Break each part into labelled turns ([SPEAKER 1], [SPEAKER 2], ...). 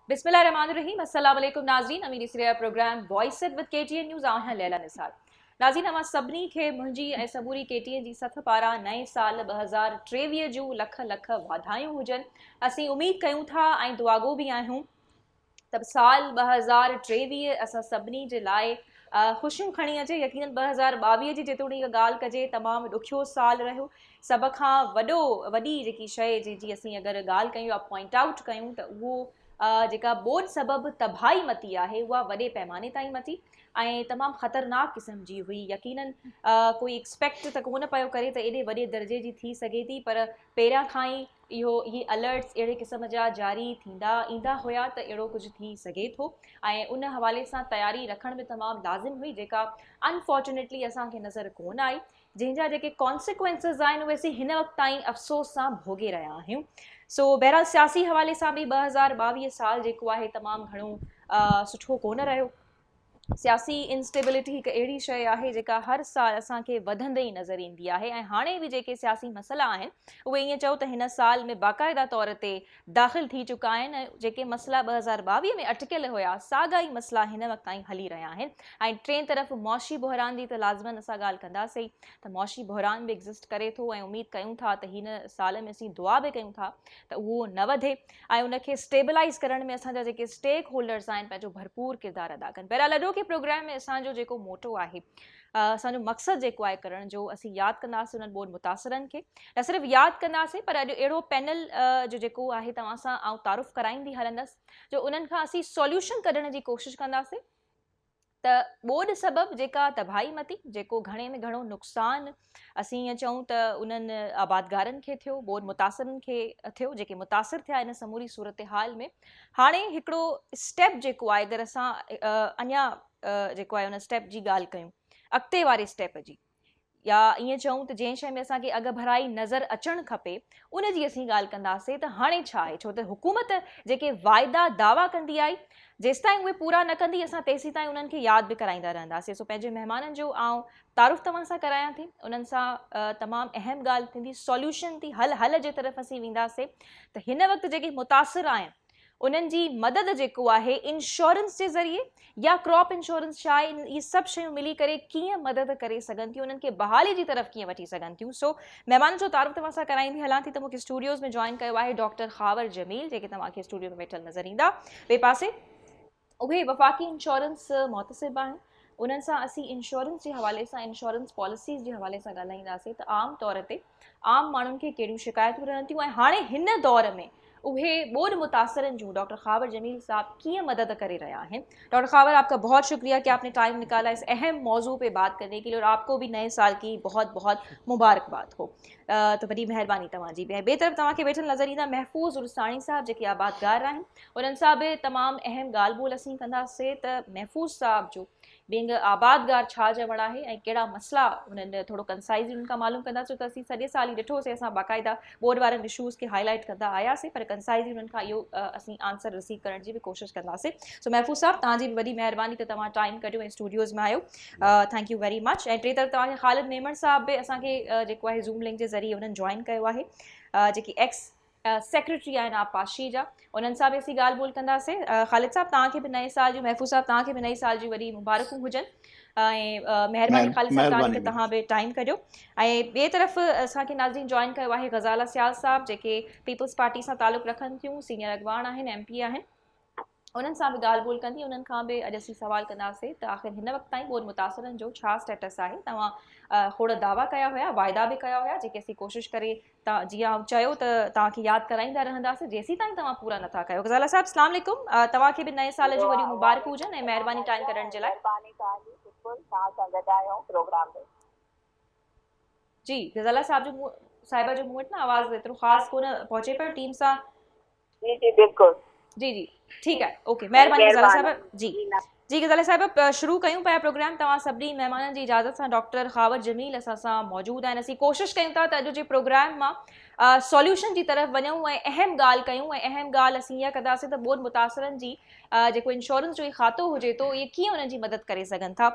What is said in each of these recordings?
[SPEAKER 1] बिस्मिल्लाहिर्रहमानिर्रहीम। अस्सलाम वालेकुम नाज़रीन, अमीरी सिरिया program voice it with KTN news आहियां लैला निसार। नाज़रीन, अमां सभिनी खे मुंहिंजी ऐं समूरी केटीएन जी सथ पारां नए साल 2023 जूं लख लख वाधायूं हुजनि। असीं उमेद कयूं था ऐं दुआगो बि आहियूं त साल 2023 असां सभिनी जे लाइ ख़ुशियूं खणी अचे। यकीनन 2022 जी जेतोणीक ॻाल्हि कजे तमामु ॾुखियो साल रहियो। सभ खां वॾी जेकी शइ जी असीं अगरि ॻाल्हि कयूं या पॉइंट आउट कयूं त उहो जेका ॿोॾि सबबु तबाही मची आहे उहा वॾे पैमाने ताईं मची ऐं तमामु ख़तरनाक क़िस्म जी हुई। यकीनन कोई एक्सपेक्ट त कोन पियो करे त एॾे वॾे दर्जे जी थी सघे थी, पर पहिरियां खां ई इहे अलर्ट्स अहिड़े क़िस्म जा जारी ईंदा हुया त अहिड़ो कुझु थी सघे थो ऐं उन हवाले सां तयारी रखण में तमामु लाज़िम हुई, जेका अनफॉर्चुनेटली असांखे नज़र कोन आई, जंहिंजा जेके कॉन्सिक्वेंसिस आहिनि उहे असीं हिन वक़्त ताईं अफ़सोस सां भोगे रहिया आहियूं। सो बहरहाल सियासी हवाले सां बि 2022 साल जेको आहे तमामु घणो सुठो कोन रहियो। सियासी इंस्टेबिलिटी हिकु अहिड़ी शइ आहे जेका हर साल असांखे वधंदे ई नज़र ईंदी आहे ऐं हाणे बि जेके सियासी मसइला आहिनि उहे ईअं चओ त हिन साल में बाक़ाइदा तौर ते दाख़िल थी चुका आहिनि ऐं जेके मसइला 2022 में अटकियल हुया साॻा ई मसइला हिन वक़्त ताईं हली रहिया आहिनि। ऐं टें तरफ़ मौशी बहिरान जी त लाज़मन असां ॻाल्हि कंदासीं त मौशी बहिरान बि एग्ज़िस्ट करे थो ऐं उमेद कयूं था त हिन साल में असीं दुआ बि कयूं था त उहो न वधे ऐं उनखे स्टेबलाइज़ करण में असांजा जेके स्टेक होल्डर्स आहिनि पंहिंजो भरपूर किरदारु अदा कनि। बहरहाल अॼोके प्रोग्राम में असांजो जेको मोटो आहे, असांजो मक़सदु जेको आहे करण जो, असीं यादि कंदासीं उन्हनि ॿोॾि मुतासिरनि खे। न सिर्फ़ु यादि कंदासीं पर अॼु अहिड़ो पैनल जो जेको आहे तव्हां सां आउं तारुफ़ कराईंदी हलंदसि जो उन्हनि खां असीं सॉल्यूशन कढण जी कोशिशि कंदासीं त ॿोॾि सबबु जेका तबाही मती, जेको घणे में घणो नुक़सानु असीं ईअं चऊं त उन्हनि आबादगारनि खे थियो, ॿोॾि मुतासिरनि खे थियो, जेके मुतासिर थिया इन समूरी सूरत हाल में। हाणे हिकिड़ो स्टेप जेको आहे, अगरि असां अञा जेको आहे उन स्टेप जी ॻाल्हि कयूं, अॻिते वारे स्टेप जी, या ईअं चऊं त जंहिं शइ में असांखे अॻु भराई नज़र अचणु खपे उन जी असीं ॻाल्हि कंदासीं त हाणे छा आहे। छो त हुकूमत जेके वाइदा दावा कंदी आई, जेसिताईं उहे पूरा न कंदी असां तेसीं ताईं उन्हनि खे यादि बि कराईंदा रहंदासीं। सो पंहिंजे महिमाननि जो आउं तारुफ़ तव्हां सां करायां थी, उन्हनि सां तमामु अहम ॻाल्हि थींदी, सॉल्यूशन थी, हल जे तरफ़ असीं वेंदासीं त हिन वक़्तु जेके मुतासिर आहिनि उन्हनि जी मदद जेको आहे इंश्योरेंस जे ज़रिए या क्रॉप इंश्योरेंस छा आहे, इहे सभु शयूं मिली करे कीअं मदद करे सघनि थियूं, उन्हनि खे बहाली जी तरफ़ कीअं वठी सघनि थियूं। सो महिमान जो तारुफ़ तव्हां सां कराईंदी हलां थी त मूंखे स्टूडियोज़ में जॉइन कयो आहे डॉक्टर ख़ावर जमील, जेके तव्हांखे स्टूडियो में वेठल नज़र ईंदा। ॿिए पासे उहे वफ़ाक़ी इंश्योरेंस मुहतसिब आहिनि, उन्हनि सां असीं इंश्योरेंस जे हवाले सां, इंश्योरेंस पॉलिसीज़ जे हवाले सां ॻाल्हाईंदासीं त आम तौर ते आम माण्हुनि खे कहिड़ियूं शिकायतूं रहनि थियूं ऐं हाणे हिन दौर में उहे ॿोॾि मुतासिरनि जूं डॉक्टर ख़ावर जमील साहब कीअं मदद करे रहा हैं। डॉक्टर ख़ावर, आपका बहुत शुक्रिया कि आपने टाइम निकाला इस अहम मौजू पे बात करने के लिए, और आपको भी नए साल की बहुत बहुत मुबारकबाद हो। तो वॾी महिरबानी तव्हांजी बि। ऐं ॿिए तरफ़ तव्हांखे वेठल नज़र ईंदा महफ़ूज़ उर्साणी साहब, जेके आबादगार आहिनि, उन्हनि सां बि तमामु अहम ॻाल्हि ॿोल असीं कंदासीं त महफ़ूज़ साहब जो बीइंग आबादगार छा चवण आहे ऐं कहिड़ा मसइला उन्हनि थोरो कंसाइज़ उन्हनि खां मालूम कंदासीं। त असीं सॼे साल ई ॾिठोसीं, असां बाक़ाइदा ॿोॾि वारनि इशूज़ खे हाईलाइट कंदा आयासीं, पर कंसाइज़ उन्हनि खां इहो असीं आंसर रिसीव करण जी बि कोशिशि कंदासीं। सो महफ़ूज़ साहब, तव्हांजी बि वॾी महिरबानी त तव्हां टाइम कढियो ऐं स्टूडियोज़ में आयो, थैंक यू वेरी मच। ऐं टे तरफ़ तव्हांखे ख़ालिद मेमण साहब बि असांखे जेको आहे ज़ूम लिंक जे ज़रिए उन्हनि जॉइन कयो आहे, जेकी एक्स सेक्रेटरी आहिनि आपाशी जा, उन्हनि सां बि असीं ॻाल्हि ॿोल कंदासीं। ख़ालिद साहब, तव्हांखे बि नए साल जूं, महफ़ूज़ साहब तव्हांखे बि नए साल जूं वॾी मुबारकूं हुजनि ऐं महिरबानी ख़ालिद साहब तव्हांजी त तव्हां बि टाइम कढियो। ऐं ॿिए तरफ़ असांखे नाज़रीन जॉइन कयो आहे ग़ज़ाला सियाल साहब, जेके पीपल्स पार्टी सां तालुक़ु रखनि थियूं, सीनियर अॻवान आहिनि, MP आहिनि, उन्हनि सां बि ॻाल्हि ॿोल कंदी। उन्हनि खां बि अॼु असीं सवाल कंदासीं त आख़िर हिन वक़्त ताईं ॿोॾि मुतासिरनि जो छा स्टेटस आहे। तव्हां खोड़ दावा कया हुया, वाइदा बि कया हुया, जेके असीं कोशिशि करे तव्हां जीअं चयो त तव्हांखे यादि कराईंदा रहंदासीं जेसीं ताईं तव्हां पूरा नथा कयो। ग़ज़ाला साहब, अस्सलाम वालेकुम, तव्हांखे बि नए साल जूं वॾियूं मुबारकूं हुजनि ऐं महिरबानी टाइम कढण जे लाइ। जी, ग़ज़ाला साहब जो साहिबा जो मूं वटि न आवाज़ एतिरो ख़ासि कोन पहुचे पियो टीम सां।
[SPEAKER 2] जी जी बिल्कुलु,
[SPEAKER 1] जी जी ठीकु आहे, ओके, महिरबानी ग़ज़ाला साहिब। जी ग़ज़ाला साहिब, शुरू कयूं पिया प्रोग्राम। तव्हां सभिनी महिमाननि जी इजाज़त सां डॉक्टर ख़ावर जमील असां सां मौजूदु आहिनि। असीं कोशिशि कयूं था त अॼु जे प्रोग्राम मां सॉल्यूशन जी तरफ़ वञूं ऐं अहम ॻाल्हि कयूं। ऐं अहम ॻाल्हि असीं इहा कंदासीं त ॿोॾि मुतासिरनि जी जेको इंश्योरेंस जो खातो हुजे थो, इहे कीअं उन्हनि जी मदद करे सघनि था।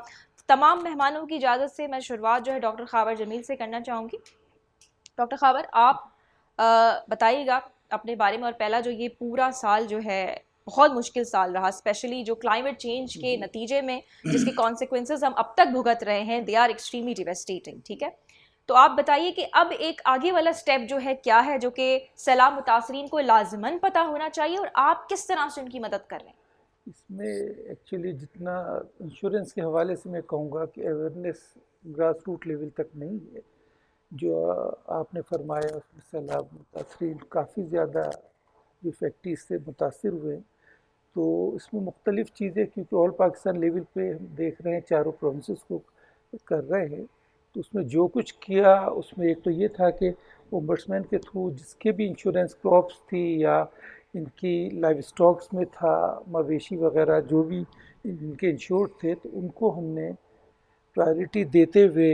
[SPEAKER 1] तमाम मेहमानों की इजाज़त से मैं शुरुआत जो है डॉक्टर ख़ावर जमील से करना चाहूँगी। डॉक्टर ख़ावर, आप बताइएगा अपने बारे में, और पहला जो ये पूरा साल जो है बहुत मुश्किल साल रहा, स्पेशली जो क्लाइमेट चेंज के नतीजे में जिसके कॉन्सिक्वेंसेस हम अब तक भुगत रहे हैं, दे आर एक्सट्रीमली डिवेस्टेटिंग। ठीक है, तो आप बताइए कि अब एक आगे वाला स्टेप जो है क्या है, जो कि सैलाब मुतासरीन को लाजमन पता होना चाहिए, और आप किस तरह से उनकी मदद कर रहे हैं?
[SPEAKER 3] इसमें एक्चुअली जितना इंश्योरेंस के हवाले से मैं कहूँगा कि अवेयरनेस ग्रास रूट लेवल तक नहीं है। जो आपने फरमाया उसमें सैलाब मुतासरीन काफ़ी ज़्यादा जो फैक्ट्री से मुतासर हुए हैं, तो इसमें मुख्तलिफ़ चीज़ें, क्योंकि ऑल पाकिस्तान लेवल पे हम देख रहे हैं चारों प्रोविंसेस को कर रहे हैं, तो उसमें जो कुछ किया उसमें एक तो ये था कि ओम्बड्समैन के थ्रू जिसके भी इंश्योरेंस क्रॉप्स थी या इनकी लाइव स्टॉक्स में था, मवेशी वगैरह जो भी इनके इंश्योर्ड थे, तो उनको हमने प्रायोरिटी देते हुए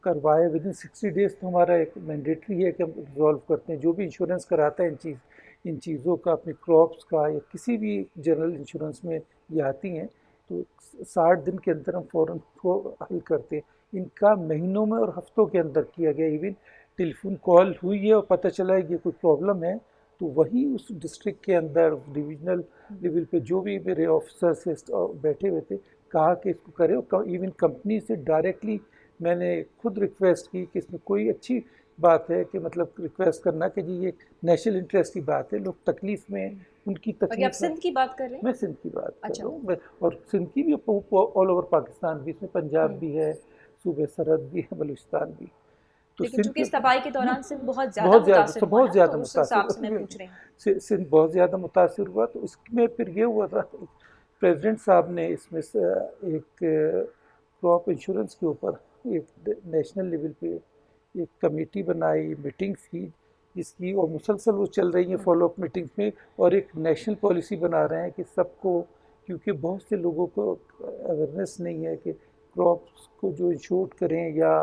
[SPEAKER 3] करवाए। विद इन 60 डेज़ तो हमारा एक मैंडेटरी है कि हम रिजॉल्व करते हैं। जो भी इंश्योरेंस कराता है इन चीज़ों का, अपने क्रॉप्स का या किसी भी जनरल इंश्योरेंस में ये आती हैं, तो 60 दिन के अंदर हम फ़ौरन को हल करते हैं। इनका महीनों में और हफ्तों के अंदर किया गया। इवन टेलीफोन कॉल हुई है और पता चला है कि कोई प्रॉब्लम है, तो वही उस डिस्ट्रिक्ट के अंदर डिविजनल लेवल पे जो भी मेरे ऑफिसर्स बैठे हुए थे, कहा कि इसको करें। और इवन कंपनी से डायरेक्टली मैंने खुद रिक्वेस्ट की कि इसमें कोई अच्छी बात है कि मतलब रिक्वेस्ट करना कि जी ये नेशनल इंटरेस्ट की बात है, लोग तकलीफ में, उनकी
[SPEAKER 1] और ये आप
[SPEAKER 3] तकलीफ
[SPEAKER 1] सिंध की बात कर रहे हैं?
[SPEAKER 3] मैं सिंध की बात कर
[SPEAKER 1] अच्छा।
[SPEAKER 3] रहा हूँ। और सिंध की भी ऑल ओवर पाकिस्तान भी, इसमें पंजाब भी है, सूबे सरहद भी है, बलूचिस्तान भी। तो
[SPEAKER 1] लेकिन चूंकि इस तबाही के दौरान सिंध बहुत ज्यादा
[SPEAKER 3] बहुत
[SPEAKER 1] मुतासिर हुआ
[SPEAKER 3] बहुत
[SPEAKER 1] ना,
[SPEAKER 3] ज़्यादा
[SPEAKER 1] तो उस हिसाब से मैं
[SPEAKER 3] मुतासिर
[SPEAKER 1] पूछ रही हूँ।
[SPEAKER 3] सिंध बहुत ज़्यादा मुतासिर हुआ। तो इसमें फिर ये हुआ था, प्रेसिडेंट साहब ने इसमें से एक क्रॉप इंश्योरेंस के ऊपर एक नेशनल लेवल पे एक कमेटी बनाई, मीटिंग्स की, जिसकी और मुसलसल वो चल रही हैं फॉलोअप मीटिंग्स में, और एक नेशनल पॉलिसी बना रहे हैं कि सबको, क्योंकि बहुत से लोगों को अवेयरनेस नहीं है कि क्रॉप्स को जो इंश्योर करें या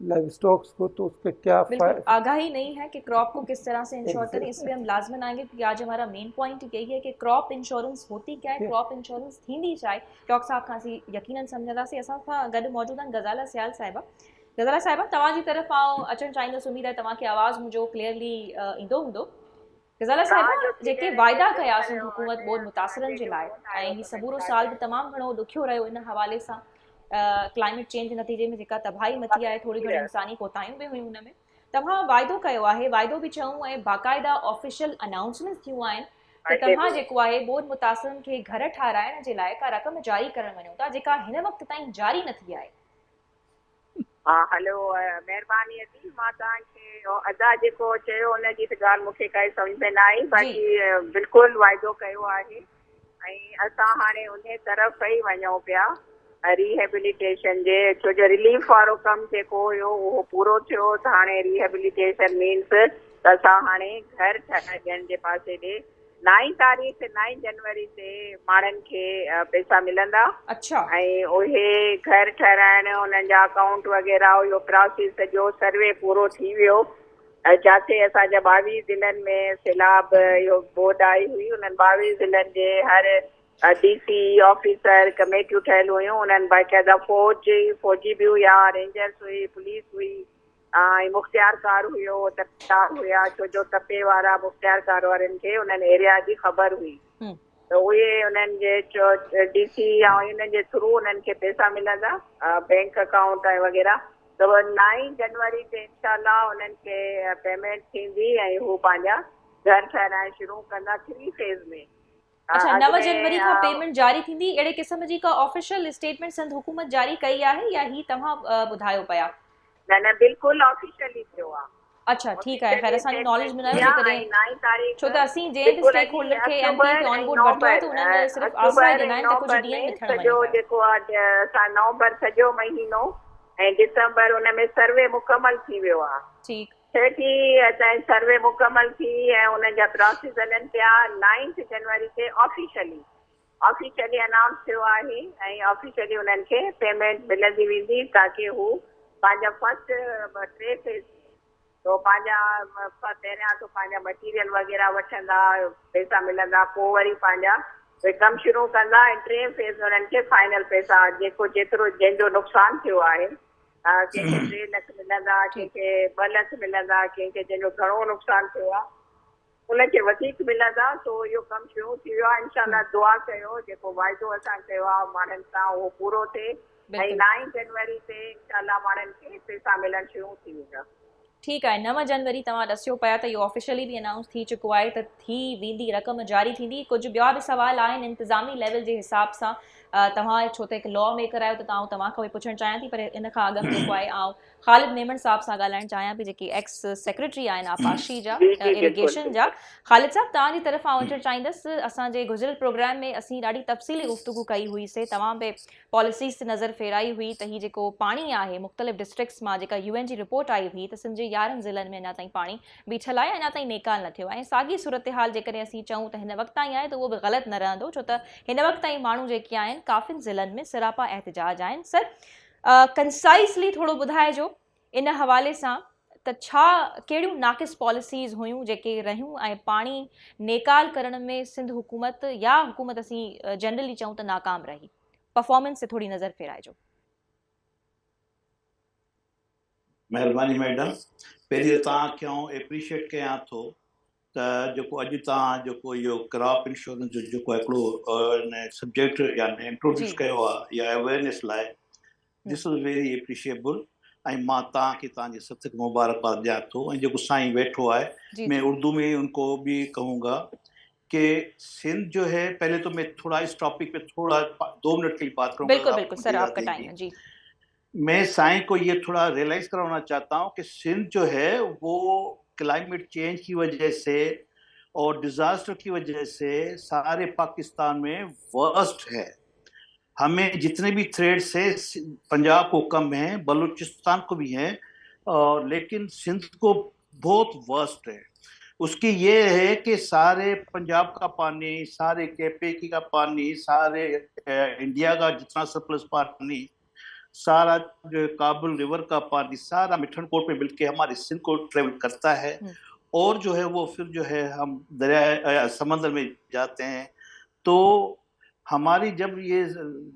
[SPEAKER 3] लाइव स्टॉक्स को, तो उस पर क्या
[SPEAKER 1] बिल्कुल आगाही नहीं है कि क्रॉप को किस तरह से इंश्योर करें। इस
[SPEAKER 3] Exactly.
[SPEAKER 1] पे हम लाजमन आएंगे, क्योंकि आज हमारा मेन पॉइंट यही है कि क्रॉप इंश्योरेंस होती क्या है, क्रॉप इंश्योरेंस थींदी छा आहे। डॉक्टर साहब खां असीं यकीनन सम्झंदासीं। असां सां गॾु मौजूदु आहिनि गज़ाला सियाल साहिबा। गज़ाला साहिबा, तव्हांजी तरफ़ आउं अचणु चाहींदुसि, उमेद आहे तव्हांखे आवाज़ मुंहिंजो क्लियरली ईंदो हूंदो। गज़ाला साहिबा, जेके वाइदा कयासीं हुकूमत ॿोॾि मुतासिरनि जे लाइ, ऐं हीउ सबूरो साल बि तमामु घणो ॾुखियो रहियो इन हवाले सां, क्लाइमेट चेंज जे नतीजे में जेका तबाही मची आहे, थोरी घणी इंसानी कोताहियूं बि हुयूं हुन में। तव्हां वाइदो कयो आहे, वाइदो बि चऊं, ऐं बाक़ाइदा ऑफिशियल अनाउंसमेंट्स थियूं आहिनि त तव्हां जेको आहे ॿोॾि मुतासिरनि खे घर ठाराइण जे लाइ का रक़म जारी करणु वञो था, जेका हिन वक़्त ताईं जारी न थी आहे।
[SPEAKER 2] हा हलो, महिरबानी अथी। मां तव्हांखे अदा जेको चयो उनजी त ॻाल्हि मूंखे काई सम्झ में न आई, बाक़ी बिल्कुलु वाइदो कयो आहे। ऐं असां हाणे उन तरफ़ ई वञूं पिया रिहेबिलिटेशन जे, छो जो रिलीफ वारो कमु जेको हुयो उहो पूरो थियो। त हाणे रिहेबिलिटेशन मीन्स त असां हाणे घर ठाराए ॾियण जे पासे ॾे 9 जनवरी ते माण्हुनि खे पैसा मिलंदा।
[SPEAKER 1] अच्छा।
[SPEAKER 2] ऐं उहे घर ठहिराइण, उन्हनि जा अकाउंट वग़ैरह, इहो प्रोसेस सॼो सर्वे पूरो थी वियो। जिते असांजा 22 ज़िलनि में सैलाब इहो बोर्ड आई हुई, उन्हनि 22 ज़िलनि जे हर DC ऑफिसर कमेटियूं ठहियल हुयूं। उन्हनि बाक़ाइदा फौजी बि हुया, रेंजर्स हुई, पुलिस हुई, ऐं मुख़्तियारकार हुयो, तपेदार हुया, छो जो तपे वारा मुख़्तियारकार वारनि खे उन्हनि एरिया जी ख़बर हुई। त उहे उन्हनि जे DC या उन्हनि जे थ्रू उन्हनि खे पैसा मिलंदा, बैंक अकाउंट ऐं वग़ैरह। त 9 जनवरी ते इंशाल्लाह उन्हनि खे पेमेंट थींदी ऐं हू पंहिंजा घर ठाहिराइण शुरू कंदा 3 फेज़ में।
[SPEAKER 1] अच्छा, 9 जनवरी खां पेमेंट जारी थींदी, अहिड़े क़िस्म जी का ऑफिशियल स्टेटमेंट सिंध हुकूमत जारी कई आहे या ही तव्हां ॿुधायो पिया?
[SPEAKER 2] न बिल्कुलु ऑफिशियली थियो आहे।
[SPEAKER 1] अच्छा, ठीकु आहे। ख़ैर, असांजी नॉलेज में न आहे, जेकॾहिं छो त असीं जंहिं बि स्टेक होल्डर खे MP खे ऑन बोर्ड वरितो आहे, त उन्हनि सिर्फ़ु आसरा ॾिना आहिनि त कुझु ॾींहं में थियण
[SPEAKER 2] सॼो जेको आहे असां नवंबर सॼो महीनो ऐं दिसंबर उन में सर्वे मुकमल थी वियो आहे।
[SPEAKER 1] ठीकु।
[SPEAKER 2] छठी असांजी सर्वे मुकमल थी ऐं उन जा प्रोसेस हलनि पिया। 9 जनवरी ते ऑफिशियली अनाउंस थियो आहे ऐं ऑफिशियली उन्हनि खे पेमेंट मिलंदी वेंदी, ताकी हू पंहिंजा फर्स्ट 3 फेज़ तो पंहिंजा पहिरियां तो पंहिंजा मटीरियल वग़ैरह वठंदा, पैसा मिलंदा, पोइ वरी पंहिंजा कमु शुरू कंदा ऐं 3 फेज़ में उन्हनि खे फाइनल पैसा जेको जेतिरो जंहिंजो नुक़सानु थियो आहे, कंहिंखे 3 लख मिलंदा, कंहिंखे 2 लख मिलंदा, कंहिंखे जंहिंजो घणो नुक़सानु थियो आहे उनखे वधीक मिलंदा, तो इहो कमु शुरू थी वियो आहे। इंशाल्लाह दुआ कयो जेको वाइदो असां कयो आहे माण्हुनि सां उहो पूरो थिए ऐं
[SPEAKER 1] बिल्कुलु
[SPEAKER 2] 9 जनवरी ते इंशाल्लाह माण्हुनि खे पैसा मिलणु शुरू थी वेंदा।
[SPEAKER 1] ठीकु आहे। 9 जनवरी तव्हां ॾसियो पिया त इहो ऑफिशियली बि अनाउंस थी चुको आहे त थी वेंदी, रक़म जारी थींदी। कुझु ॿिया बि सुवाल आहिनि इंतिज़ामी लेवल जे हिसाब सां, तव्हां छो त हिकु लॉ मेकर आहियो त तव्हांखां बि पुछणु चाहियां थी, पर इन खां अॻु में जेको आहे आउं ख़ालिद मेमन साहब सां ॻाल्हाइणु चाहियां पई, जेके एक्स सेक्रेटरी आहिनि आपाशी जा,
[SPEAKER 2] जी जी
[SPEAKER 1] इरिगेशन जा। ख़ालिद साहब, तव्हांजी तरफ़ां अचणु चाहींदसि, असांजे गुज़िरियल प्रोग्राम में असीं ॾाढी तफ़सीली गुफ़्तगू कई हुईसीं, तव्हां बि पॉलिसीज़ ते नज़र फेराई हुई त हीउ जेको पाणी आहे मुख़्तलिफ़ डिस्ट्रिक्ट्स मां जेका UN जी रिपोर्ट आई हुई त सिंध जे 11 ज़िलनि में अञा ताईं पाणी बीठल आहे, अञा ताईं नेकाल न थियो आहे। ऐं साॻी सूरत हाल जेकॾहिं असीं चऊं त हिन वक़्तु ताईं आहे त उहो बि ग़लति न रहंदो, छो त हिन वक़्तु ताईं माण्हू जेके आहिनि काफ़िनि ज़िलनि में सिरापा एहतिजाज आहिनि। सर, कंसाइसली थोरो ॿुधाइजो इन हवाले सां त छा कहिड़ियूं नाक़िस पॉलिसीज़ हुयूं जेके रहियूं ऐं पाणी नेकाल करण में सिंध हुकूमत या हुकूमत असीं जनरली चऊं त नाकाम रही। परफॉर्मेंस से थोड़ी नज़र फेराइजो।
[SPEAKER 4] महिरबानी मैडम, पहिरीं तव्हांखे आउं एप्रिशिएट कयां थो त जेको अॼु तव्हां जेको इहो क्रॉप इंश्योरेंस जो जेको हिकिड़ो सब्जेक्ट यानी इंट्रोड्यूस कयो आहे या अवेयरनेस लाइ, दिस इज़ वेरी एप्रिशिएबल। ऐं मां तव्हांखे तव्हांजे सथ मुबारकबाद ॾियां थो। ऐं जेको साईं वेठो आहे मैं उर्दू में उनको भी कहूँगा कि सिंध जो है, पहले तो मैं थोड़ा इस टॉपिक पे थोड़ा 2 मिनट के लिए बात करूँगा।
[SPEAKER 1] बिल्कुल बिल्कुल सर, आपका टाइम है जी।
[SPEAKER 4] मैं साईं को ये थोड़ा रियलाइज कराना चाहता हूँ कि सिंध जो है वो क्लाइमेट चेंज की वजह से और डिजास्टर की वजह से सारे पाकिस्तान में वर्स्ट है। हमें जितने भी थ्रेड्स है पंजाब को कम है, बलूचिस्तान को भी है, लेकिन सिंध को बहुत वर्स्ट है। उसकी ये है कि सारे पंजाब का पानी, सारे KPK का पानी, सारे इंडिया का जितना सरप्लस पानी, सारा जो काबुल रिवर का पानी सारा मिठनकोट में मिलके हमारे सिंध को ट्रेवल करता है और जो है वो फिर जो है हम दरिया समंदर में जाते हैं। तो हमारी जब ये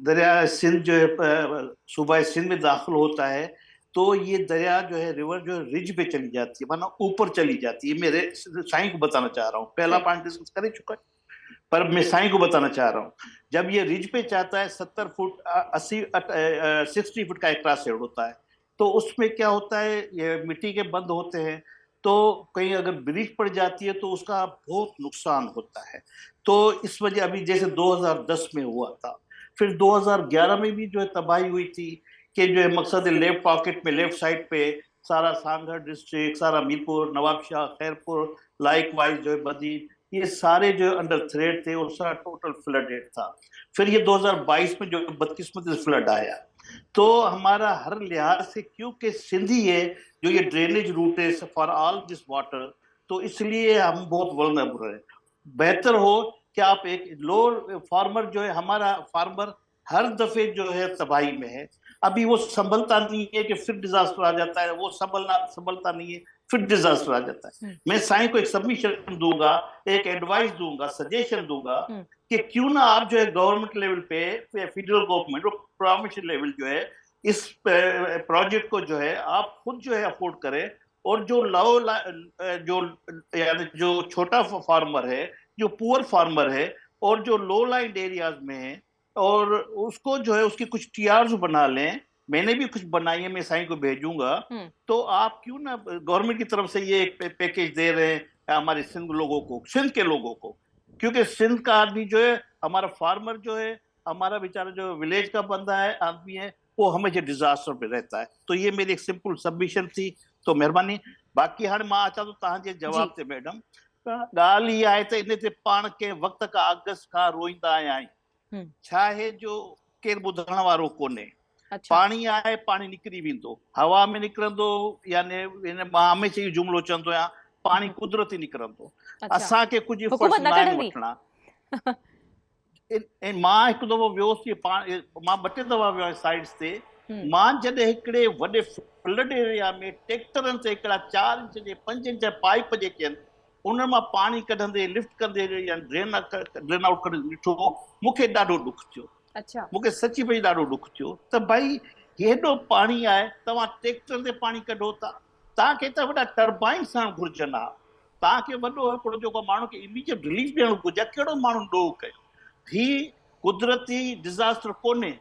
[SPEAKER 4] दरिया सिंध जो है सूबा सिंध में दाखिल होता है तो ये दरिया जो है रिवर जो है रिज पे चली जाती है, माना ऊपर चली जाती है। मेरे साईं को बताना चाह रहा हूँ, पहला पॉइंट डिस्कस कर चुका है पर मैं साईं को बताना चाह रहा हूँ। जब ये रिज पे चाहता है 70 फुट 60 फुट का एक क्रॉस सेड होता है, तो उसमें क्या होता है, ये मिट्टी के बंद होते हैं, तो कहीं अगर ब्रिज पड़ जाती है तो उसका बहुत नुकसान होता है। तो इस वजह अभी जैसे 2010 में हुआ था, फिर 2011 में भी जो है तबाही हुई थी कि जो है मकसद लेफ्ट पॉकेट में लेफ्ट साइड पे सारा सांगढ़ डिस्ट्रिक्ट, सारा मीरपुर, नवाबशाह, खैरपुर, लाइक वाइज जो है बदी, ये सारे जो अंडर थ्रेड थे और सारा टोटल फ्लडेड था। फिर ये 2022 में जो बदकिस्मती से फ्लड आया, तो हमारा हर लिहाज से क्योंकि सिंधी है जो ये ड्रेनेज रूट है फॉर ऑल दिस वाटर, तो इसलिए हम बहुत वल्नरेबल है। बेहतर हो कि आप एक लोअर फार्मर जो है, हमारा फार्मर हर दफे जो है तबाही में है। अभी वो संभलता नहीं है कि फिर डिजास्टर आ जाता है, वो संभलता नहीं है, फिर डिजास्टर आ जाता है। मैं साईं को एक सबमिशन दूंगा, एक एडवाइस दूंगा, सजेशन दूंगा कि क्यों ना आप जो है गवर्नमेंट लेवल पे, फेडरल गवर्नमेंट और प्रोविंशियल लेवल जो है इस प्रोजेक्ट को जो है आप खुद जो है अफोर्ड करें, और जो जो छोटा फार्मर है, जो पुअर फार्मर है और जो लो लाइन एरियाज में है, और उसको जो है उसकी कुछ TRs बना लें। मैंने भी कुछ बनाई है, मैं साईं को भेजूंगा। तो आप क्यों ना गवर्नमेंट की तरफ से ये एक पैकेज दे रहे हैं हमारे सिंध लोगों को, सिंध के लोगों को, क्योंकि सिंध का आदमी जो है, हमारा फार्मर जो है, हमारा बेचारा जो विलेज का बंदा है, आदमी है, वो हमेशा डिजास्टर पे रहता है। तो ये मेरी एक सिंपल सबमिशन थी, तो मेहरबानी। बाक़ी हाणे मां अचां थो तव्हांजे जवाब ते मैडम। ॻाल्हि इहा आहे त इन ते पाण कंहिं वक़्त खां अगस्त खां रोईंदा आया आहियूं। छा आहे जो केरु ॿुधण वारो कोन्हे। पाणी आहे, पाणी निकिरी वेंदो, हवा में निकिरंदो, यानी मां हमेशह इहो जुमिलो चवंदो आहियां, पाणी कुदरती निकिरंदो, असांखे कुझु एफर्ट्स न आहिनि वठणा। मां हिकु दफ़ो वियोसीं, मां 2 दफ़ा वियो आहियां साइड्स ते। मां जॾहिं हिकिड़े वॾे फ्लड एरिया में ट्रैक्टरनि ते हिकिड़ा 4 इंच जे 5 इंच पाइप जेके आहिनि उन मां पाणी कढंदे, लिफ्ट कंदे या ड्रेन आउट कंदे ॾिठो, मूंखे ॾाढो ॾुख थियो। मूंखे सची पई ॾाढो ॾुख थियो त भाई हेॾो पाणी आहे, तव्हां ट्रैक्टर ते पाणी कढो था, तव्हांखे त वॾा टर्बाइन्स आणणु घुरिजनि हा। तव्हांखे वॾो हिकिड़ो जेको माण्हू खे इमीडिएट रिलीफ ॾियणो घुरिजे, कहिड़ो माण्हू ॾोह कयो। ही कुदरती डिज़ास्टर कोन्हे,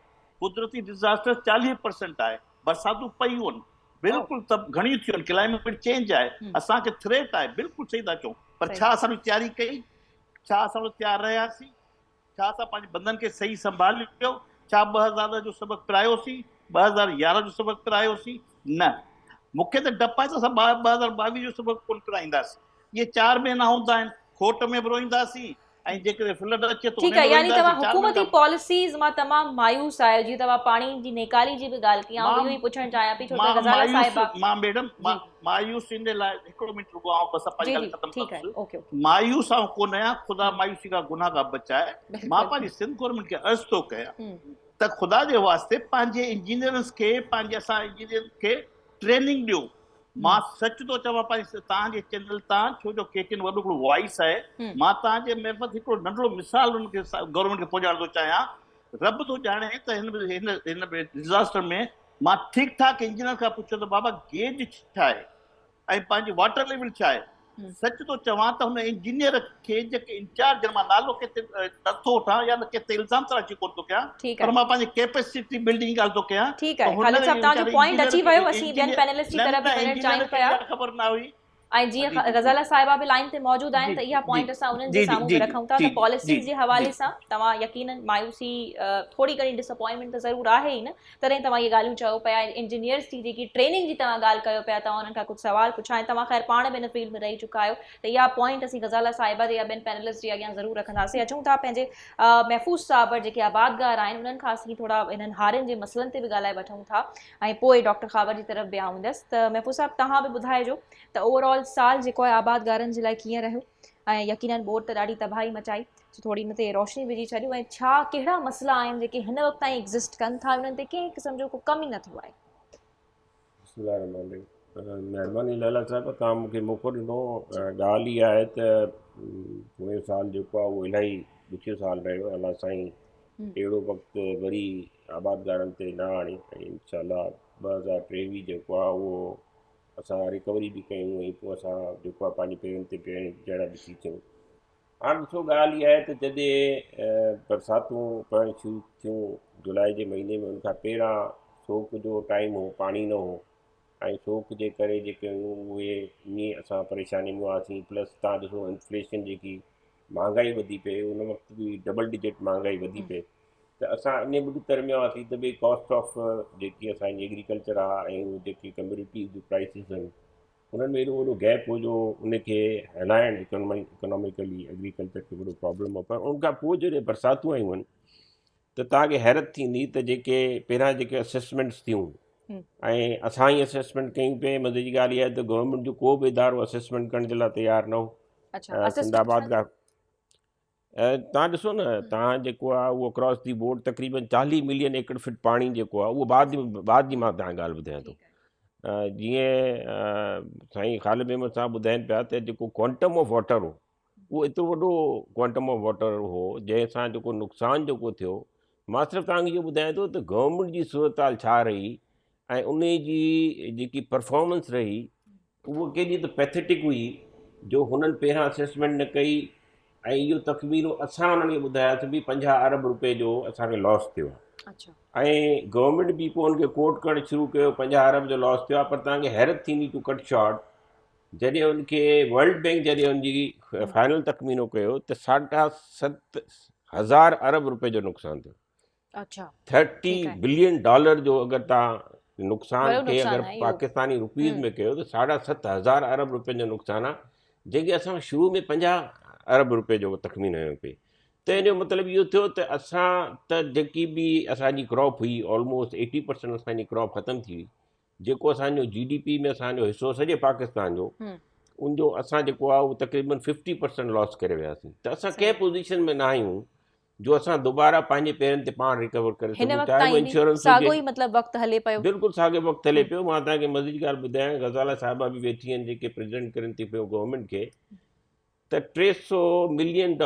[SPEAKER 4] कुदरती डिज़ास्टर 40% आहे, बरसातूं पयूं आहिनि बिल्कुलु त घणियूं थियूं आहिनि, क्लाइमेट चेंज आहे, असांखे थ्रेट आहे, बिल्कुलु सही था चऊं। पर छा असां तयारी कई? छा असां तयारु रहियासीं? छा असां पंहिंजे बंदनि खे सही संभालियो? छा 2000 जो सबक़ु पिरायोसीं? 2011 जो सबक़ु पिरायोसीं? न। मूंखे त डपु आहे त असां 2022 जो सबक़ु कोन पिराईंदासीं। इहे 4 महीना हूंदा आहिनि, खोट में बि रोईंदासीं ऐं जेकॾहिं फ्लड अचे त
[SPEAKER 1] ठीक है, यानी तव्हां हुकूमती पॉलिसीज़ मां तमामु मायूस आहियो। जीअं तव्हां पाणी जी नेकाली जी बि ॻाल्हि कई, इहो ई पुछणु चाहियां पई, छो त ग़ज़ाला साहिबा
[SPEAKER 4] मां मैडम मायूस इन लाइ हिकिड़ो मिंट रुको, आउं बस पंहिंजी ॻाल्हि ख़तमु
[SPEAKER 1] ठीक है,
[SPEAKER 4] कंदुसि।
[SPEAKER 1] ओके
[SPEAKER 4] मायूस आउं कोन आहियां, ख़ुदा मायूसी का गुनाह का बचाए। मां पंहिंजी सिंध गवर्नमेंट खे अर्ज़ थो कयां त ख़ुदा जे वास्ते पंहिंजे इंजीनियर्स खे, पंहिंजे असां इंजीनियर खे ट्रेनिंग ॾियो। मां सच थो चवां पंहिंजे तव्हांजे चैनल तां, छो जो केटिन वॾो हिकिड़ो वॉइस आहे, मां तव्हांजे महफ़त हिकिड़ो नंढिड़ो मिसाल हुनखे गवर्नमेंट खे पहुचाइण थो चाहियां। रब थो ॼाणे त हिन डिज़ास्टर में मां ठीक ठाक इंजीनियर खां पुछियो त बाबा गेज छा आहे ऐं पंहिंजी वाटर लेवल छा आहे। सच थो चवां त हुन इंजीनियर खे जेके इंचार्ज, मां नालो किथे नथो वठां या किथे इल्ज़ाम त अची कोन थो कयां, पर मां पंहिंजी कैपेसिटी बिल्डिंग ॻाल्हि थो कयां।
[SPEAKER 1] ठीक है, ख़ालिद साहब तव्हांजो पॉइंट अची वियो। असीं ॿियनि पैनलिस्ट जी तरफ़ बि वञणु चाहियूं पिया,
[SPEAKER 4] ख़बर न हुई।
[SPEAKER 1] ऐं जीअं ग़ज़ाला साहिबा बि लाइन ते मौजूद आहिनि त इहा पॉइंट असां उन्हनि जे साम्हूं बि रखूं था त पॉलिसीज़ जे हवाले सां तव्हां यकीनन मायूसी, थोरी घणी डिसअपॉइंटमेंट त ज़रूरु आहे ई न, तॾहिं तव्हां इहे ॻाल्हियूं चयो पिया। इंजीनियर्स जी जेकी ट्रेनिंग जी तव्हां ॻाल्हि कयो पिया, तव्हां उन्हनि खां कुझु सवाल पुछा, ऐं तव्हां ख़ैर पाण बि हिन फील्ड में रही चुका आहियो, त इहा पॉइंट असीं ग़ज़ाला साहिबा जे या ॿियनि पैनलिस्ट जे अॻियां ज़रूरु रखंदासीं। अचूं था पंहिंजे महफ़ूज़ साहब जेके आबादगार आहिनि, उन्हनि खां असीं थोरा हिननि हारियुनि जे मसइलनि ते बि ॻाल्हाए वठूं था, ऐं पोइ डॉक्टर ख़ाबर जी तरफ़ बि आऊंदसि। त महफ़ूज़ साहब तव्हां बि ॿुधाइजो त ओवरऑल साल जेको आहे आबादगारनि जे लाइ कीअं रहियो, ऐं यकीनन बोर्ड त ॾाढी तबाही मचाई, थोरी हिन ते रोशनी विझी छॾियो, ऐं छा कहिड़ा मसइला आहिनि जेके हिन वक़्त ताईं एग्ज़िस्ट कनि था, उन्हनि ते कंहिं क़िस्म जो को कम ई न थियो आहे।
[SPEAKER 5] महिरबानी लैला साहिब, तव्हां मूंखे मौक़ो ॾिनो। ॻाल्हि इहा आहे त पोएं साल जेको आहे उहो इलाही ॾुखियो साल रहियो। अलाह साईं अहिड़ो वक़्तु वरी आबादगारनि ते न आणे, ऐं इंशाअल्लाह 2023 जेको आहे उहो असां रिकवरी बि कयूं, ऐं पोइ असां जेको आहे पंहिंजे पेरनि ते जहिड़ा बि थी थियूं। हाणे ॾिसो, ॻाल्हि इहा आहे त जॾहिं बरसातूं पवणु शुरू थियूं जुलाई जे महीने में, उनखां पहिरां सोक जो टाइम हो, पाणी न हो, ऐं सोक जे करे जेके उहे ईअं असां परेशानी में हुआसीं। प्लस तव्हां ॾिसो इन्फ्लेशन जेकी महांगाई वधी पए, उन वक़्तु बि डबल डिजिट महांगाई वधी पए, त असां इन ॿुधर में हुआसीं त भई कॉस्ट ऑफ जेकी असांजी एग्रीकल्चर आहे ऐं जेकी कम्यूनिटी जी प्राइसिस आहिनि, उन्हनि में एॾो वॾो गैप हो जो उनखे हलाइणु इकोनॉमिकली एग्रीकल्चर खे वॾो प्रॉब्लम हो। पर उनखां पोइ जॾहिं बरसातूं आयूं आहिनि त तव्हांखे हैरत थींदी त जेके पहिरां जेके असेसमेंट्स थियूं, ऐं असां ई असेसमेंट कयूं पिए, मज़े जी ॻाल्हि इहा आहे त गवर्नमेंट जो को बि इदारो असेसमेंट करण जे लाइ तयारु न हो। सिंधाबाद खां तव्हां ॾिसो न, तव्हां जेको आहे उहो क्रॉस दी बोर्ड तक़रीबन 40 मिलियन एकड़ फीट पाणी जेको आहे उहो बाद जी मां तव्हांखे ॻाल्हि ॿुधायां थो। जीअं साईं ख़ालिद अहमद साहब ॿुधाइनि पिया त जेको क्वांटम ऑफ वाटर हो, उहो एतिरो वॾो क्वांटम ऑफ वाटर हो, जंहिंसां जेको नुक़सानु जेको थियो, मां सिर्फ़ु तव्हांखे इहो ॿुधायां थो त गवर्नमेंट जी सूरत हाल छा रही ऐं उन जी जेकी परफॉर्मेंस रही उहो केॾी त पैथेटिक हुई जो हुननि पहिरां असेसमेंट न कई, ऐं इहो तख़मीनो असां उन्हनि खे ॿुधायोसीं बि 50 अरब रुपए जो असांखे लॉस थियो आहे, ऐं गवर्नमेंट बि पोइ हुनखे कोट करणु शुरू कयो, 50 अरब जो लॉस थियो आहे। पर तव्हांखे हैरत थींदी टू कट शॉर्ट, जॾहिं हुनखे वर्ल्ड बैंक जॾहिं हुनजी फाइनल तख़मीनो कयो त 7.5 अरब रुपए जो नुक़सानु थियो। 30 बिलियन डॉलर जो अगरि तव्हां नुक़सानु खे अगरि पाकिस्तानी रुपीज़ में कयो त 7.5 अरब रुपए जो नुक़सानु आहे, जंहिंखे असां शुरू में 50 अरब रुपए जो तख़मीनो हुयो पिए। त इन जो मतिलबु इहो थियो त असां त जेकी बि असांजी क्रॉप हुई ऑलमोस्ट 80% असांजी क्रॉप ख़तमु थी हुई, जेको असांजो GDP में असांजो हिसो सॼे पाकिस्तान जो, उनजो असां जेको आहे उहो तक़रीबन 50% लॉस करे वियासीं। त असां कंहिं पोज़ीशन में न आहियूं जो असां दुबारा पंहिंजे पेरनि ते पाण रिकवर करे सघूं, चाहे उहो इंश्योरेंस हुजे। बिल्कुलु साॻियो वक़्तु हले पियो। मां तव्हांखे मज़ीद ॻाल्हि ॿुधायां, ग़ज़ाला साहिबा बि वेठी आहिनि जेके प्रेज़ेंट करनि थी पियो गवर्नमेंट खे, त 300 मिलियन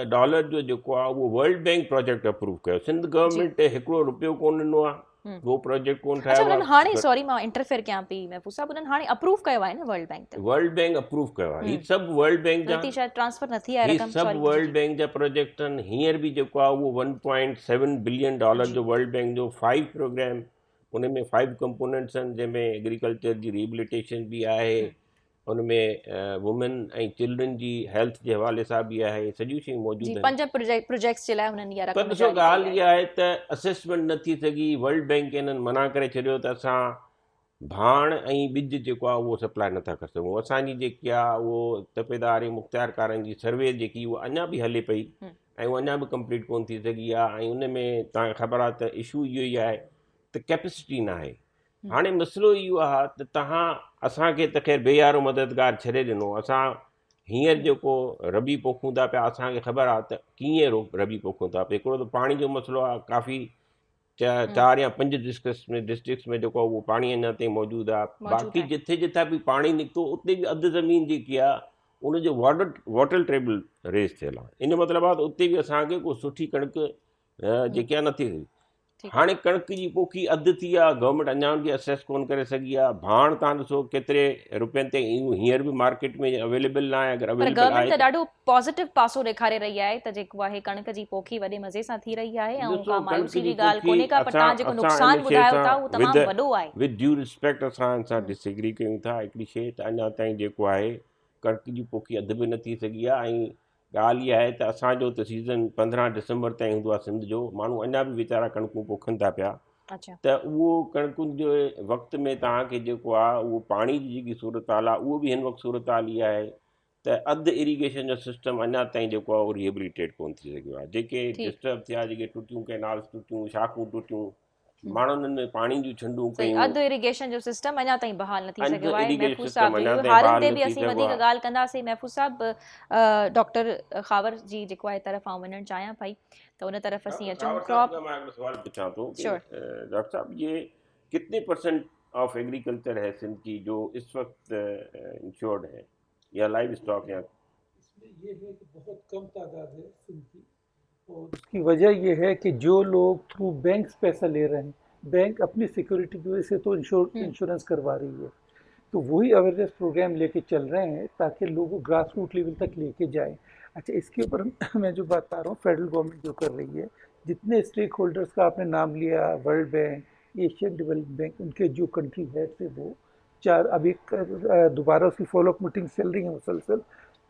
[SPEAKER 5] डॉलर जो जेको आहे उहो वर्ल्ड बैंक प्रोजेक्ट अप्रूव कयो। सिंध गवर्नमेंट हिकिड़ो रुपयो कोन ॾिनो आहे, वो प्रोजेक्ट कोन
[SPEAKER 1] अच्छा
[SPEAKER 5] ठाहियो
[SPEAKER 1] उन्हनि हाणे
[SPEAKER 5] आहे
[SPEAKER 1] सॉरी मां इंटरफेयर कयां पई महफूज़ साहब उन्हनि हाणे अप्रूव कयो आहे न वर्ल्ड बैंक ते
[SPEAKER 5] वर्ल्ड बैंक अप्रूव कयो आहे ही सभु वर्ल्ड बैंक जा
[SPEAKER 1] गलती शायद ट्रांसफर न थी आहे
[SPEAKER 5] ही
[SPEAKER 1] रक़म
[SPEAKER 5] सभु
[SPEAKER 1] सॉरी
[SPEAKER 5] वर्ल्ड बैंक जा प्रोजेक्ट आहिनि हींअर बि जेको आहे उहो $1.7 बिलियन जो वर्ल्ड बैंक जो 5 प्रोग्राम उन में 5 कंपोनेंट्स आहिनि जंहिंमें एग्रीकल्चर जी रिहेबिलिटेशन बि आहे उनमें वुमेन ऐं चिल्ड्रन जी हेल्थ जे हवाले सां बि आहे सॼियूं शयूं मौजूदु
[SPEAKER 1] जी
[SPEAKER 5] आहिनि
[SPEAKER 1] 5 प्रोजेक्ट्स जे लाइ हुननि इहा
[SPEAKER 5] पर
[SPEAKER 1] रक़म
[SPEAKER 5] ॾिसो
[SPEAKER 1] जारी कई
[SPEAKER 5] ॻाल्हि
[SPEAKER 1] आहे
[SPEAKER 5] इहा आहे त असेसमेंट न थी सघी वर्ल्ड बैंक इन्हनि मना करे छॾियो त असां भाण ऐं ॿिज जेको आहे उहो सप्लाई नथा करे सघूं असांजी जेकी आहे उहो तपेदार ऐं मुख़्तियारकारनि जी सर्वे जेकी उहा अञा बि हले पई ऐं उहा अञा बि कंप्लीट कोन थी सघी आहे ऐं उन में तव्हांखे ख़बर आहे त इशू इहो ई आहे त कैपेसिटी न आहे हाणे मसइलो इहो आहे त तव्हां असांखे त ख़ैर बेयारो मददगार छॾे ॾिनो असां हींअर जेको रबी पोखूं था पिया असांखे ख़बर आहे त कीअं रबी पोखूं था पिया हिकिड़ो त पाणी जो मसइलो आहे काफ़ी 4 या 5 डिस्ट्रिक्ट्स में जेको उहो पाणी अञा ताईं मौजूदु आहे बाक़ी जिथे जिथे बि पाणी निकितो उते बि अधु ज़मीन जेकी आहे उनजो वाटर टेबल रेस थियल आहे इन मतिलबु आहे त उते बि असांखे को सुठी कणिक जेकी आहे नथी थिए हाणे कणिक जी पोखी अधु थी आहे गवर्नमेंट अञा उनखे असेस कोन करे सघी आहे भाण तव्हां ॾिसो केतिरे रुपयनि ते हींअर बि मार्केट में अवेलेबल न आहे अगरि
[SPEAKER 1] पर
[SPEAKER 5] अवेलेबल
[SPEAKER 1] गवर्नमेंट
[SPEAKER 5] आहे
[SPEAKER 1] त ॾाढो पॉजिटिव पासो ॾेखारे रही आहे त जेको आहे कणिक जी पोखी वॾे मज़े सां थी रही आहे ऐं का मायूसी जी ॻाल्हि कोन्हे का पर तव्हां जेको नुक़सान ॿुधायो था उहो तमामु वॾो आहे
[SPEAKER 5] विद ड्यू रिस्पेक्ट असां सां डिसएग्री कयूं था हिकिड़ी शइ त अञा ताईं जेको आहे कणिक जी पोखी अधु बि न थी सघी आहे ऐं ॻाल्हि इहा आहे त असांजो त सीज़न 15 डिसंबर ताईं हूंदो आहे सिंध जो माण्हू अञा बि वीचारा कणिकूं पोखनि था पिया त उहो कणिकुनि जे वक़्त में तव्हांखे जेको आहे उहो पाणी जी जेकी सूरत हाल आहे उहो बि हिन वक़्तु सूरत हाल इहा आहे त अधु इरीगेशन जो सिस्टम अञा ताईं जेको आहे उहो रिहेबिलिटेट कोन थी सघियो आहे जेके डिस्टर्ब थिया जेके टुटियूं कैनाल्स टुटियूं शाखूं टुटियूं माण्हुनि में पाणी जूं छंडूं कयूं
[SPEAKER 1] अधु इरिगेशन जो सिस्टम अञा ताईं बहाल न थी
[SPEAKER 5] अधु
[SPEAKER 1] सघियो आहे
[SPEAKER 5] irrigation
[SPEAKER 1] महफूज़
[SPEAKER 5] system
[SPEAKER 1] साहब
[SPEAKER 5] अञा ताईं
[SPEAKER 1] हारनि
[SPEAKER 5] बहाल
[SPEAKER 1] ते
[SPEAKER 5] न
[SPEAKER 1] बि
[SPEAKER 5] थी
[SPEAKER 1] असीं
[SPEAKER 5] सघियो
[SPEAKER 1] वधीक
[SPEAKER 5] आहे।
[SPEAKER 1] ॻाल्हि कंदासीं महफूज़ साहब डॉक्टर खावर जी जेको आहे तरफ़ आउं वञणु चाहियां पई त उन तरफ़ असीं अचूं क्रॉप
[SPEAKER 5] मैं एक सवाल पूछा तो कि
[SPEAKER 1] Sure.
[SPEAKER 5] डॉक्टर साहब ये कितने % ऑफ एग्रीकल्चर है सिंध की जो इस वक्त इंश्योर्ड है या लाइव स्टॉक या
[SPEAKER 3] इसमें ये है कि बहुत कम तादाद है सिंध की और उसकी वजह ये है कि जो लोग थ्रू बैंक्स पैसा ले रहे हैं बैंक अपनी सिक्योरिटी की वजह से तो इंश्योरेंस करवा रही है तो वही अवेयरनेस प्रोग्राम लेके चल रहे हैं ताकि लोगों ग्रास रूट लेवल तक लेके जाएं। अच्छा इसके ऊपर मैं जो बता रहा हूँ फेडरल गवर्नमेंट जो कर रही है जितने स्टेक होल्डर्स का आपने नाम लिया world bank Asian development bank उनके जो कंट्री हेड थे वो 4 अभी दोबारा उसकी फॉलोअप मीटिंग चल रही है मुसलसल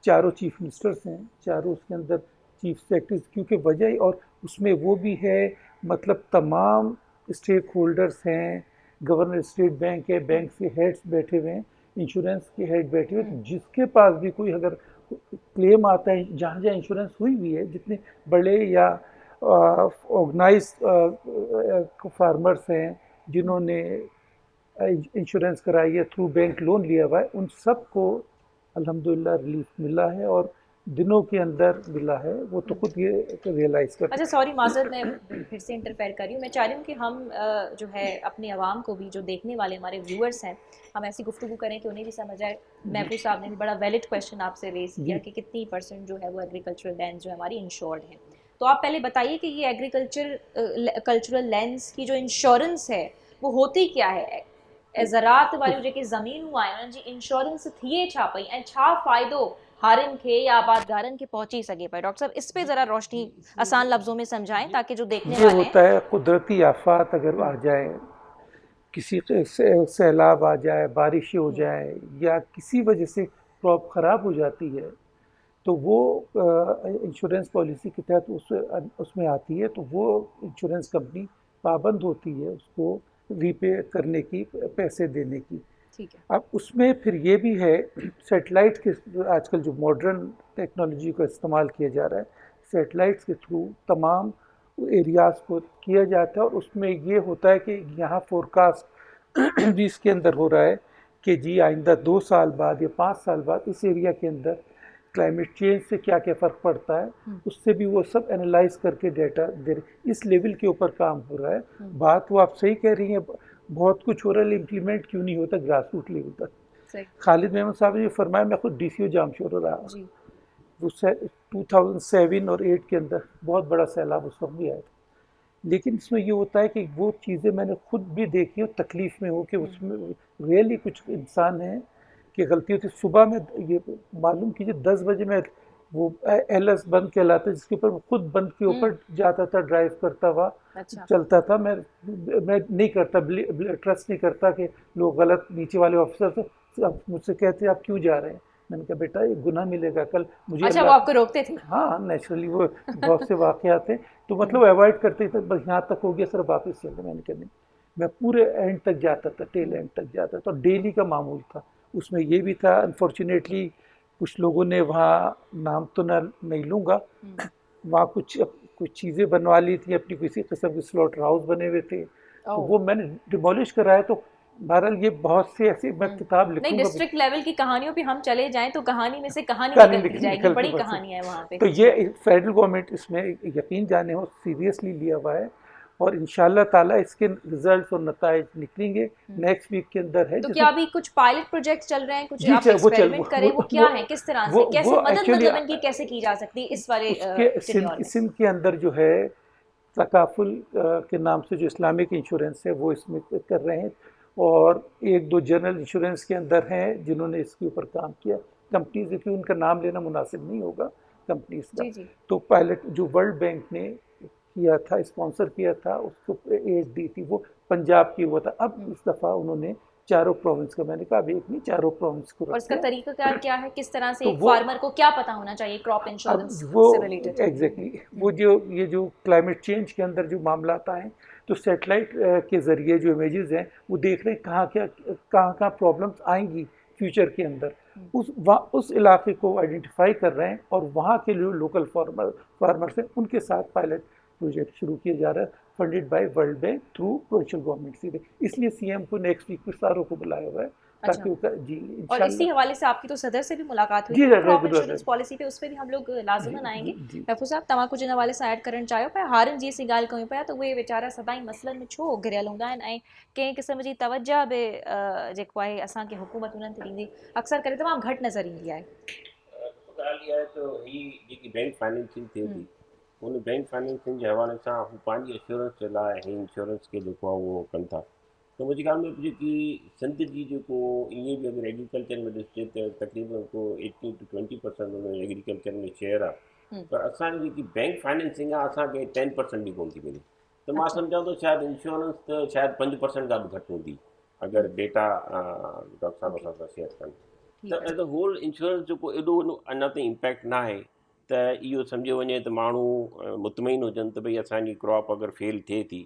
[SPEAKER 3] 4 चीफ मिनिस्टर्स हैं 4 उसके अंदर चीफ सेक्रेटरीज क्योंकि वजह और उसमें वो भी है मतलब तमाम स्टेक होल्डर्स हैं गवर्नर स्टेट बैंक है बैंक के हेड्स बैठे हुए हैं इंश्योरेंस के हेड बैठे हुए तो जिसके पास भी कोई अगर क्लेम आता है जहाँ जहाँ इंश्योरेंस हुई हुई है जितने बड़े या ऑर्गेनाइज फार्मर्स हैं जिन्होंने इंश्योरेंस कराई है थ्रू बैंक लोन लिया हुआ है उन सबको अल्हम्दुलिल्लाह रिलीफ मिला है और दिनों के अंदर मिला है वो तो खुद ये रियलाइज़ कर।
[SPEAKER 1] अच्छा सॉरी माजरत मैं फिर से इंटरफेयर कर रही हूँ मैं चाह रही हूँ कि हम जो है अपने आवाम को भी जो देखने वाले हमारे व्यूअर्स हैं हम ऐसी गुफ्तगू करें कि उन्हें भी समझ आए महफूज़ साहब ने भी बड़ा वैलिड क्वेश्चन आपसे रेज किया कि कितनी % जो है वो एग्रीकल्चरल लैंड जो है हमारी इंश्योर्ड है तो आप पहले बताइए कि ये कल्चरल लैंड्स की जो इंश्योरेंस है वो होती क्या है ज़रात वारियूं जेके ज़मीनूं आहिनि उन्हनि जी इंश्योरेंस थिए छा पई ऐं छा फ़ाइदो हारिन के या आबादगारन के पहुंची सके पर डॉक्टर साहब इस पे जरा रोशनी आसान लफ्जों में समझाएं ताकि जो देखने वाले
[SPEAKER 3] होता है कुदरती आफात अगर आ जाए किसी सैलाब आ जाए बारिश हो जाए या किसी वजह से क्रॉप ख़राब हो जाती है तो वो इंश्योरेंस पॉलिसी के तहत उसमें आती है तो वो इंश्योरेंस कंपनी पाबंद होती है उसको रीपे करने की पैसे देने की।
[SPEAKER 1] ठीक है।
[SPEAKER 3] अब उसमें फिर ये भी है सैटेलाइट के आजकल जो मॉडर्न टेक्नोलॉजी का इस्तेमाल किया जा रहा है सैटेलाइट्स के थ्रू तमाम एरियाज़ को किया जाता है और उसमें ये होता है कि यहाँ फोरकास्ट भी इसके अंदर हो रहा है कि जी आइंदा 2 साल बाद या 5 साल बाद इस एरिया के अंदर क्लाइमेट चेंज से क्या क्या फ़र्क पड़ता है उससे भी वो सब एनालाइज करके डेटा दे रहे इस लेवल के ऊपर काम हो रहा है। बात वो आप सही कह रही हैं बहुत कुछ हो रहा है इम्प्लीमेंट क्यों नहीं होता ग्रास रूट लेवल तक। खालिद मेमन साहब ने जो फरमाया मैं खुद DCO जामशोर रहा वो 2007 और 8 के अंदर बहुत बड़ा सैलाब उस वक्त भी आया था लेकिन इसमें ये होता है कि वो चीज़ें मैंने खुद भी देखी और तकलीफ़ में हो कि उसमें रियली कुछ इंसान हैं कि गलती होती। सुबह में ये मालूम कीजिए 10 बजे मैं वो एलएस बंद कहलाता है जिसके ऊपर मैं खुद बंद के ऊपर जाता था, ड्राइव करता हुआ
[SPEAKER 1] अच्छा
[SPEAKER 3] चलता था। मैं नहीं करता, ट्रस्ट नहीं करता कि लोग गलत, नीचे वाले ऑफिसर से अब मुझसे कहते आप क्यों जा रहे हैं। मैंने कहा बेटा ये गुनाह मिलेगा कल मुझे।
[SPEAKER 1] अच्छा, वो आपको रोकते थे?
[SPEAKER 3] हाँ नेचुरली वो बहुत से वाकयात थे तो मतलब अवॉइड करते थे, बस यहाँ तक हो गया सर वापस चलते। मैंने कहा नहीं, मैं पूरे एंड तक जाता था, टेल एंड तक जाता था। डेली का मामूल था। उसमें ये भी था अनफॉर्चुनेटली कुछ लोगों ने वहाँ, नाम तो नहीं लूँगा, वहाँ कुछ चीज़ें बनवा ली थी अपनी, किसी किस्म के स्लॉटर हाउस बने हुए थे तो वो मैंने डिमोलिश कराया। तो बहरहाल ये बहुत सी ऐसी, मैं किताब
[SPEAKER 1] नहीं,
[SPEAKER 3] लिखूंगा।
[SPEAKER 1] डिस्ट्रिक्ट लेवल की कहानियों पे हम चले जाएं तो कहानी में से कहानी
[SPEAKER 3] कहानी
[SPEAKER 1] निकलती जाएगी,
[SPEAKER 3] निकलती
[SPEAKER 1] बड़ी
[SPEAKER 3] बस।
[SPEAKER 1] कहानियां है वहाँ पे।
[SPEAKER 3] तो ये फेडरल गवर्नमेंट इसमें यकीन जाने हो सीरियसली लिया हुआ है और इंशाल्लाह ताला इसके रिजल्ट्स और नताइज निकलेंगे नेक्स्ट वीक के अंदर है।
[SPEAKER 1] तो क्या अभी कुछ पायलट प्रोजेक्ट चल रहे हैं, कुछ
[SPEAKER 3] जी
[SPEAKER 1] आप एक्सपेरिमेंट करें, वो क्या है, किस तरह से, कैसे
[SPEAKER 3] वो
[SPEAKER 1] मदद
[SPEAKER 3] actually
[SPEAKER 1] मतलब इनकी कैसे की जा सकती है इस वाले tenure में?
[SPEAKER 3] सिंध के अंदर जो है तकाफुल के नाम से जो इस्लामिक इंश्योरेंस है वो इसमें कर रहे हैं और एक दो जनरल इंश्योरेंस के अंदर हैं जिन्होंने इसके ऊपर काम किया। कंपनीज, देखिए उनका नाम लेना मुनासिब नहीं होगा कंपनीज का।
[SPEAKER 1] जी जी
[SPEAKER 3] तो पायलट जो वर्ल्ड बैंक ने किया था, स्पॉन्सर किया था, उसको एज दी थी, वो पंजाब की हुआ था। अब इस दफ़ा उन्होंने चारों प्रोविंस का, मैंने कहा अभी एक नहीं चारों प्रोविंस को
[SPEAKER 1] और इसका
[SPEAKER 3] रखा है।
[SPEAKER 1] तरीका क्या है, किस तरह से
[SPEAKER 3] तो
[SPEAKER 1] एक
[SPEAKER 3] वो-
[SPEAKER 1] फार्मर को क्या पता होना चाहिए क्रॉप
[SPEAKER 3] अब
[SPEAKER 1] इंश्योरेंस
[SPEAKER 3] वो
[SPEAKER 1] से रिलेटेड?
[SPEAKER 3] एग्जैक्टली वो जो ये जो क्लाइमेट चेंज के अंदर जो मामला आता है तो सैटेलाइट के ज़रिए जो इमेजेस हैं वो देख रहे हैं कहाँ प्रॉब्लम्स आएंगी फ्यूचर के अंदर। उस इलाके को आइडेंटिफाई कर रहे हैं और वहाँ के जो लोकल फार्मर्स हैं उनके साथ पायलट प्रोजेक्ट शुरू किया जा रहा है, funded by world bank through provincial government सीधे। इसलिए सीएम को नेक्स्ट वीक में सारों को बुलाया हुआ है ताकि वो जी
[SPEAKER 1] और
[SPEAKER 3] इंशाल्लाह।
[SPEAKER 1] इसी हवाले से आपकी तो सदर से भी मुलाकात हुई
[SPEAKER 3] जी,
[SPEAKER 1] थी क्रॉप
[SPEAKER 3] रेगुलर
[SPEAKER 1] इंश्योरेंस पॉलिसी पे, उस पे भी हम लोग लाज़िमन
[SPEAKER 3] जी,
[SPEAKER 1] आएंगे।
[SPEAKER 3] जी।
[SPEAKER 1] महफूज साहब, तव्हां कुछ इन हवाले से ऐड करण चाहियो पिया? हारन जी सी ॻाल्हि कयूं पिया त उहे वीचारा सदाईं मसइलनि में छो घिरियल हूंदा आहिनि ऐं कंहिं क़िस्म जी तवजह बि जेको आहे असांखे हुकूमत उन्हनि ते ॾींदी अक्सर करे तमामु घटि नज़र ईंदी आहे।
[SPEAKER 5] ॻाल्हि इहा आहे त ही जेकी बैंक फाइनेंसिंग थिए थी उन बैंक फाइनेंसिंग जे हवाले सां हू पंहिंजी इंश्योरेंस जे लाइ ही इंश्योरेंस खे जेको आहे उहो कनि था। त मुंहिंजी ख़्याल में जेकी सिंध जी जेको ईअं बि अगरि एग्रीकल्चर में ॾिसिजे त तक़रीबन को 18 to 20% हुन एग्रीकल्चर में शेयर आहे, पर असांजी जेकी बैंक फाइनेंसिंग आहे असांखे 10% बि कोन थी मिले। त मां सम्झां थो शायदि इंश्योरेंस त शायदि 5% खां बि घटि हूंदी अगरि डेटा डॉक्टर साहब असां सां शेयर कनि। त एज़ अ होल इंश्योरेंस जेको एॾो अञा ताईं इम्पैक्ट न आहे त इहो सम्झो वञे त माण्हू मुतमइन हुजनि त भई असांजी क्रॉप अगरि फेल थिए थी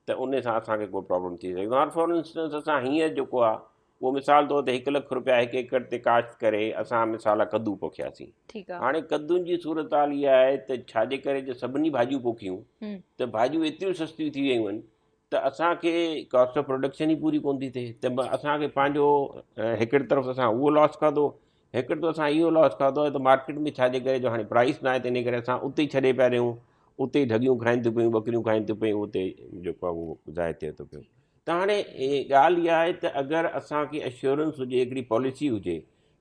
[SPEAKER 5] त उन सां असांखे कोई प्रॉब्लम थी सघे। हाणे फॉर इंस्टेंस असां हींअर जेको आहे उहो मिसाल तौर ते 1 लख रुपया हिकु एकड़ ते काश्त करे असां मिसाल कद्दू पोखियासीं। हाणे कद्दुनि जी सूरत हाल इहा आहे त छाजे करे जो सभिनी भाॼियूं पोखियूं त भाॼियूं एतिरियूं सस्तियूं थी वियूं आहिनि त असांखे कॉस्ट ऑफ प्रोडक्शन ई पूरी कोन थी थिए त असांखे पंहिंजो हिकिड़ी तरफ़ असां उहो लॉस खाधो, हिकिड़ो त असां इहो लॉस खाधो आहे त मार्केट में छाजे करे जो हाणे प्राइस न आहे त इन करे असां उते ई छॾे पिया रहियूं, उते ई ढगियूं खाइनि थियूं पियूं, ॿकरियूं खाइनि थियूं पियूं, उते जेको आहे उहो ज़ाहि थिए थो पियो। त हाणे ॻाल्हि इहा आहे त अगरि असांखे एश्योरेंस हुजे, हिकिड़ी पॉलिसी हुजे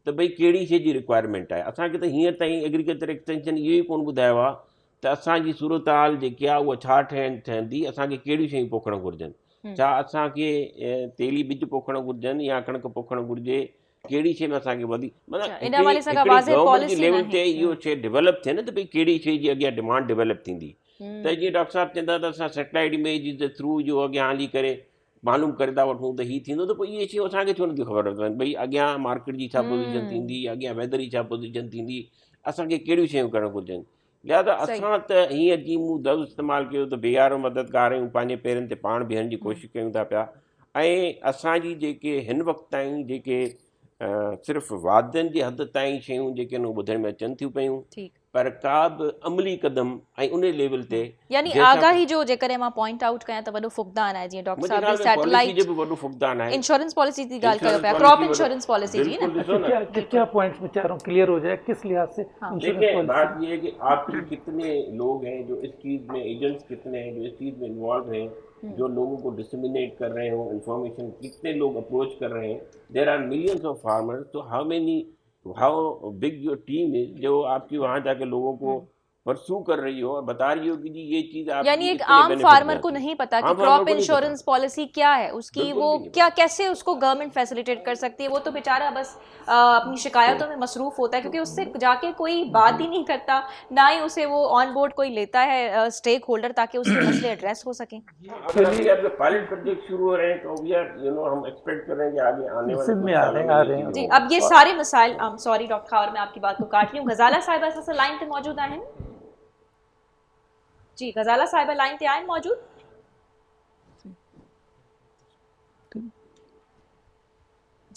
[SPEAKER 5] त भई कहिड़ी शइ जी रिक्वायरमेंट आहे। असांखे त हींअर ताईं एग्रीकल्चर एक्सटेंशन इहो ई कोन ॿुधायो आहे त असांजी सूरत हाल जेकी आहे उहा छा ठहंदी, असांखे कहिड़ियूं शयूं पोखणु घुरिजनि, छा असांखे तेली ॿिज पोखणु घुरिजनि या कणिक पोखणु घुरिजे, कहिड़ी शइ में असांखे वधीक मतिलबु गवर्नमेंट जी लेवल ते इहो शइ डेवलप थिए न त भई कहिड़ी शइ जी अॻियां डिमांड डेवलप थींदी। त जीअं डॉक्टर साहिबु चवंदा त असां सैटेलाइट इमेज जे थ्रू जो अॻियां हली करे मालूम करे था वठूं त हीअ थींदो, त पोइ इहे शयूं असांखे छो नथियूं ख़बर पवनि भई अॻियां मार्केट जी छा पोज़ीशन थींदी, अॻियां वेदर जी छा पोज़ीशन थींदी, असांखे कहिड़ियूं शयूं करणु घुरिजनि। लिहाज़ा असां त हीअं जीअं मूं लफ़्ज़ इस्तेमालु कयो त बेयारो मददगार आहियूं, पंहिंजे पेरनि ते पाण बीहण जी कोशिशि कयूं था पिया ऐं असांजी जेके हिन वक़्त ताईं जेके सिर्फ़ु वादनि जे हद ताईं शयूं जेके आहिनि ॿुधण में अचनि थियूं पियूं, पर का बि अमली क़दम ऐं उन लेवल ते
[SPEAKER 1] यानी आगाही जो जेकॾहिं मां पॉइंट आउट कयां त वॾो फुक़दान आहे। जीअं डॉक्टर साहब जी सैटेलाइट
[SPEAKER 5] जो बि वॾो फुक़दान आहे,
[SPEAKER 1] इंश्योरेंस पॉलिसी जी ॻाल्हि कयो पिया, क्रॉप इंश्योरेंस पॉलिसी जी न,
[SPEAKER 3] क्या पॉइंट्स में चाह रहा हूँ क्लियर हो जाए किस लिहाज से।
[SPEAKER 5] देखिए बात ये है कि आपके कितने लोग हैं जो इस चीज़ में, एजेंट्स कितने हैं जो इस चीज़ में इन्वॉल्व हैं, जो लोगों को डिसमिनेट कर रहे हो इन्फॉर्मेशन, कितने लोग अप्रोच कर रहे हैं। There are millions of farmers, तो how big your team is जो आपकी वहाँ जाके लोगों को परसू कर रही हो और बता रही हो कि जी ये चीज आपकी
[SPEAKER 1] यानी एक
[SPEAKER 5] इतने
[SPEAKER 1] आम
[SPEAKER 5] बेनिफिट
[SPEAKER 1] फार्मर को
[SPEAKER 5] जाती है।
[SPEAKER 1] नहीं पता कि
[SPEAKER 5] आम फार्मर
[SPEAKER 1] क्रॉप
[SPEAKER 5] को नहीं पता,
[SPEAKER 1] इंश्योरेंस पॉलिसी क्या है, उसकी
[SPEAKER 5] बिल्कुल
[SPEAKER 1] वो
[SPEAKER 5] भी नहीं
[SPEAKER 1] क्या
[SPEAKER 5] पता।
[SPEAKER 1] कैसे उसको गवर्नमेंट फैसिलिटेट कर सकती है। वो तो बेचारा बस अपनी शिकायतों में मसरूफ होता है, क्योंकि उससे जाके कोई बात ही नहीं करता, ना ही उसे वो ऑन बोर्ड कोई लेता है स्टेक होल्डर, ताकि उसके मसले एड्रेस हो सकें।
[SPEAKER 5] अगर अभी आपके पायलट प्रोजेक्ट शुरू हो रहे हैं तो वी आर हम एक्सपेक्ट कर रहे हैं कि आगे आने वाले
[SPEAKER 3] सिंध
[SPEAKER 5] कुछ
[SPEAKER 3] में आ
[SPEAKER 5] सालों
[SPEAKER 3] रहे
[SPEAKER 5] में ये
[SPEAKER 3] हैं
[SPEAKER 5] चीजें
[SPEAKER 1] जी,
[SPEAKER 5] होंगी।
[SPEAKER 1] अब ये सारे मसाइल, सॉरी डॉक्टर खावर, मैं आपकी बात को काट रही हूँ। गजाला साहिबा असां लाइन ते मौजूद आहिनि? जी, गजाला साहिबा लाइन ते आहिनि मौजूद?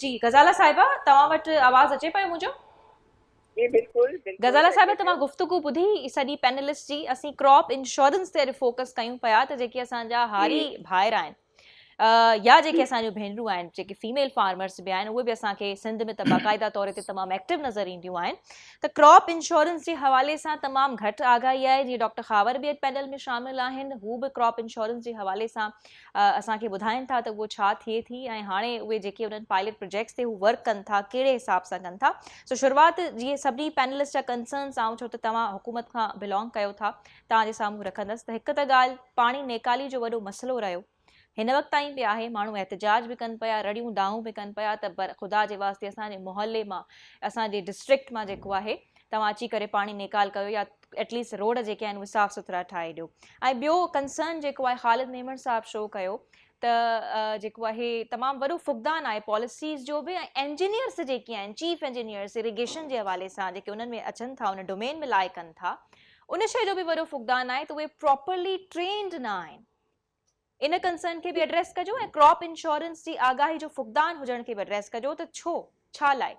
[SPEAKER 1] जी, गजाला साहिबा तव्हां वटि आवाज़ अचे पियो मुंहिंजो?
[SPEAKER 2] जी बिल्कुल बिल्कुल
[SPEAKER 1] गजाला साहिबा,
[SPEAKER 2] अचे
[SPEAKER 1] तव्हां
[SPEAKER 2] पियो।
[SPEAKER 1] गुफ़्तगू ॿुधी सॼी पैनलिस्ट जी। असीं क्रॉप इंश्योरेंस ते फोकस कयूं पिया त जेके असांजा हारी भाइर आहिनि, या जेके असांजूं भेनरूं आहिनि, जेके फीमेल फार्मर्स बि आहिनि, उहे बि असांखे सिंध में त बाक़ाइदा तौर ते तमामु एक्टिव नज़र ईंदियूं आहिनि, त क्रॉप इंश्योरेंस जे हवाले सां तमामु घटि आगाही आहे। जीअं डॉक्टर खावर बि पैनल में शामिल आहिनि, हू बि क्रॉप इंश्योरेंस जे हवाले सां असांखे ॿुधाइनि था त उहो छा थिए थी, ऐं हाणे उहे जेके उन्हनि पायलट प्रोजेक्ट्स ते हू वर्क कनि था, कहिड़े हिसाब सां कनि था। सो शुरूआति जीअं सभिनी पैनलिस्ट जा कंसर्न्स आऊं, छो त तव्हां हुकूमत खां बिलोंग कयो था, तव्हांजे साम्हूं रखंदसि त हिकु त ॻाल्हि, पाणी नेकाली जो वॾो मसइलो रहियो हिन वक़्त ताईं बि आहे। माण्हू एहतिजाज बि कनि पिया, रड़ियूं दाहूं बि कनि पिया त पर ख़ुदा जे वास्ते असांजे मोहल्ले मां, असांजे डिस्ट्रिक्ट मां जेको आहे, तव्हां अची करे पाणी निकाल कयो, या एटलीस्ट रोड जेके आहिनि उहे साफ़ सुथरा ठाहे ॾियो। ऐं ॿियो कंसर्न जेको आहे, ख़ालिद मेमण साहिबु शो कयो त जेको आहे तमामु वॾो फुक़दान आहे पॉलिसीज़ जो बि, ऐं इंजीनियर्स जेके आहिनि, चीफ इंजीनियर्स इरिगेशन जे हवाले सां जेके उन्हनि में अचनि था, उन डोमेन में लाइ कनि था, उन शइ जो बि वॾो फुक़दान आहे त उहे प्रॉपरली ट्रेंड न आहिनि। इन कंसर्न खे बि एड्रेस कजो, ऐं क्रॉप इंश्योरेंस जी आगाही जो फुक़दान हुजण खे बि एड्रेस कजो त छा लाइ।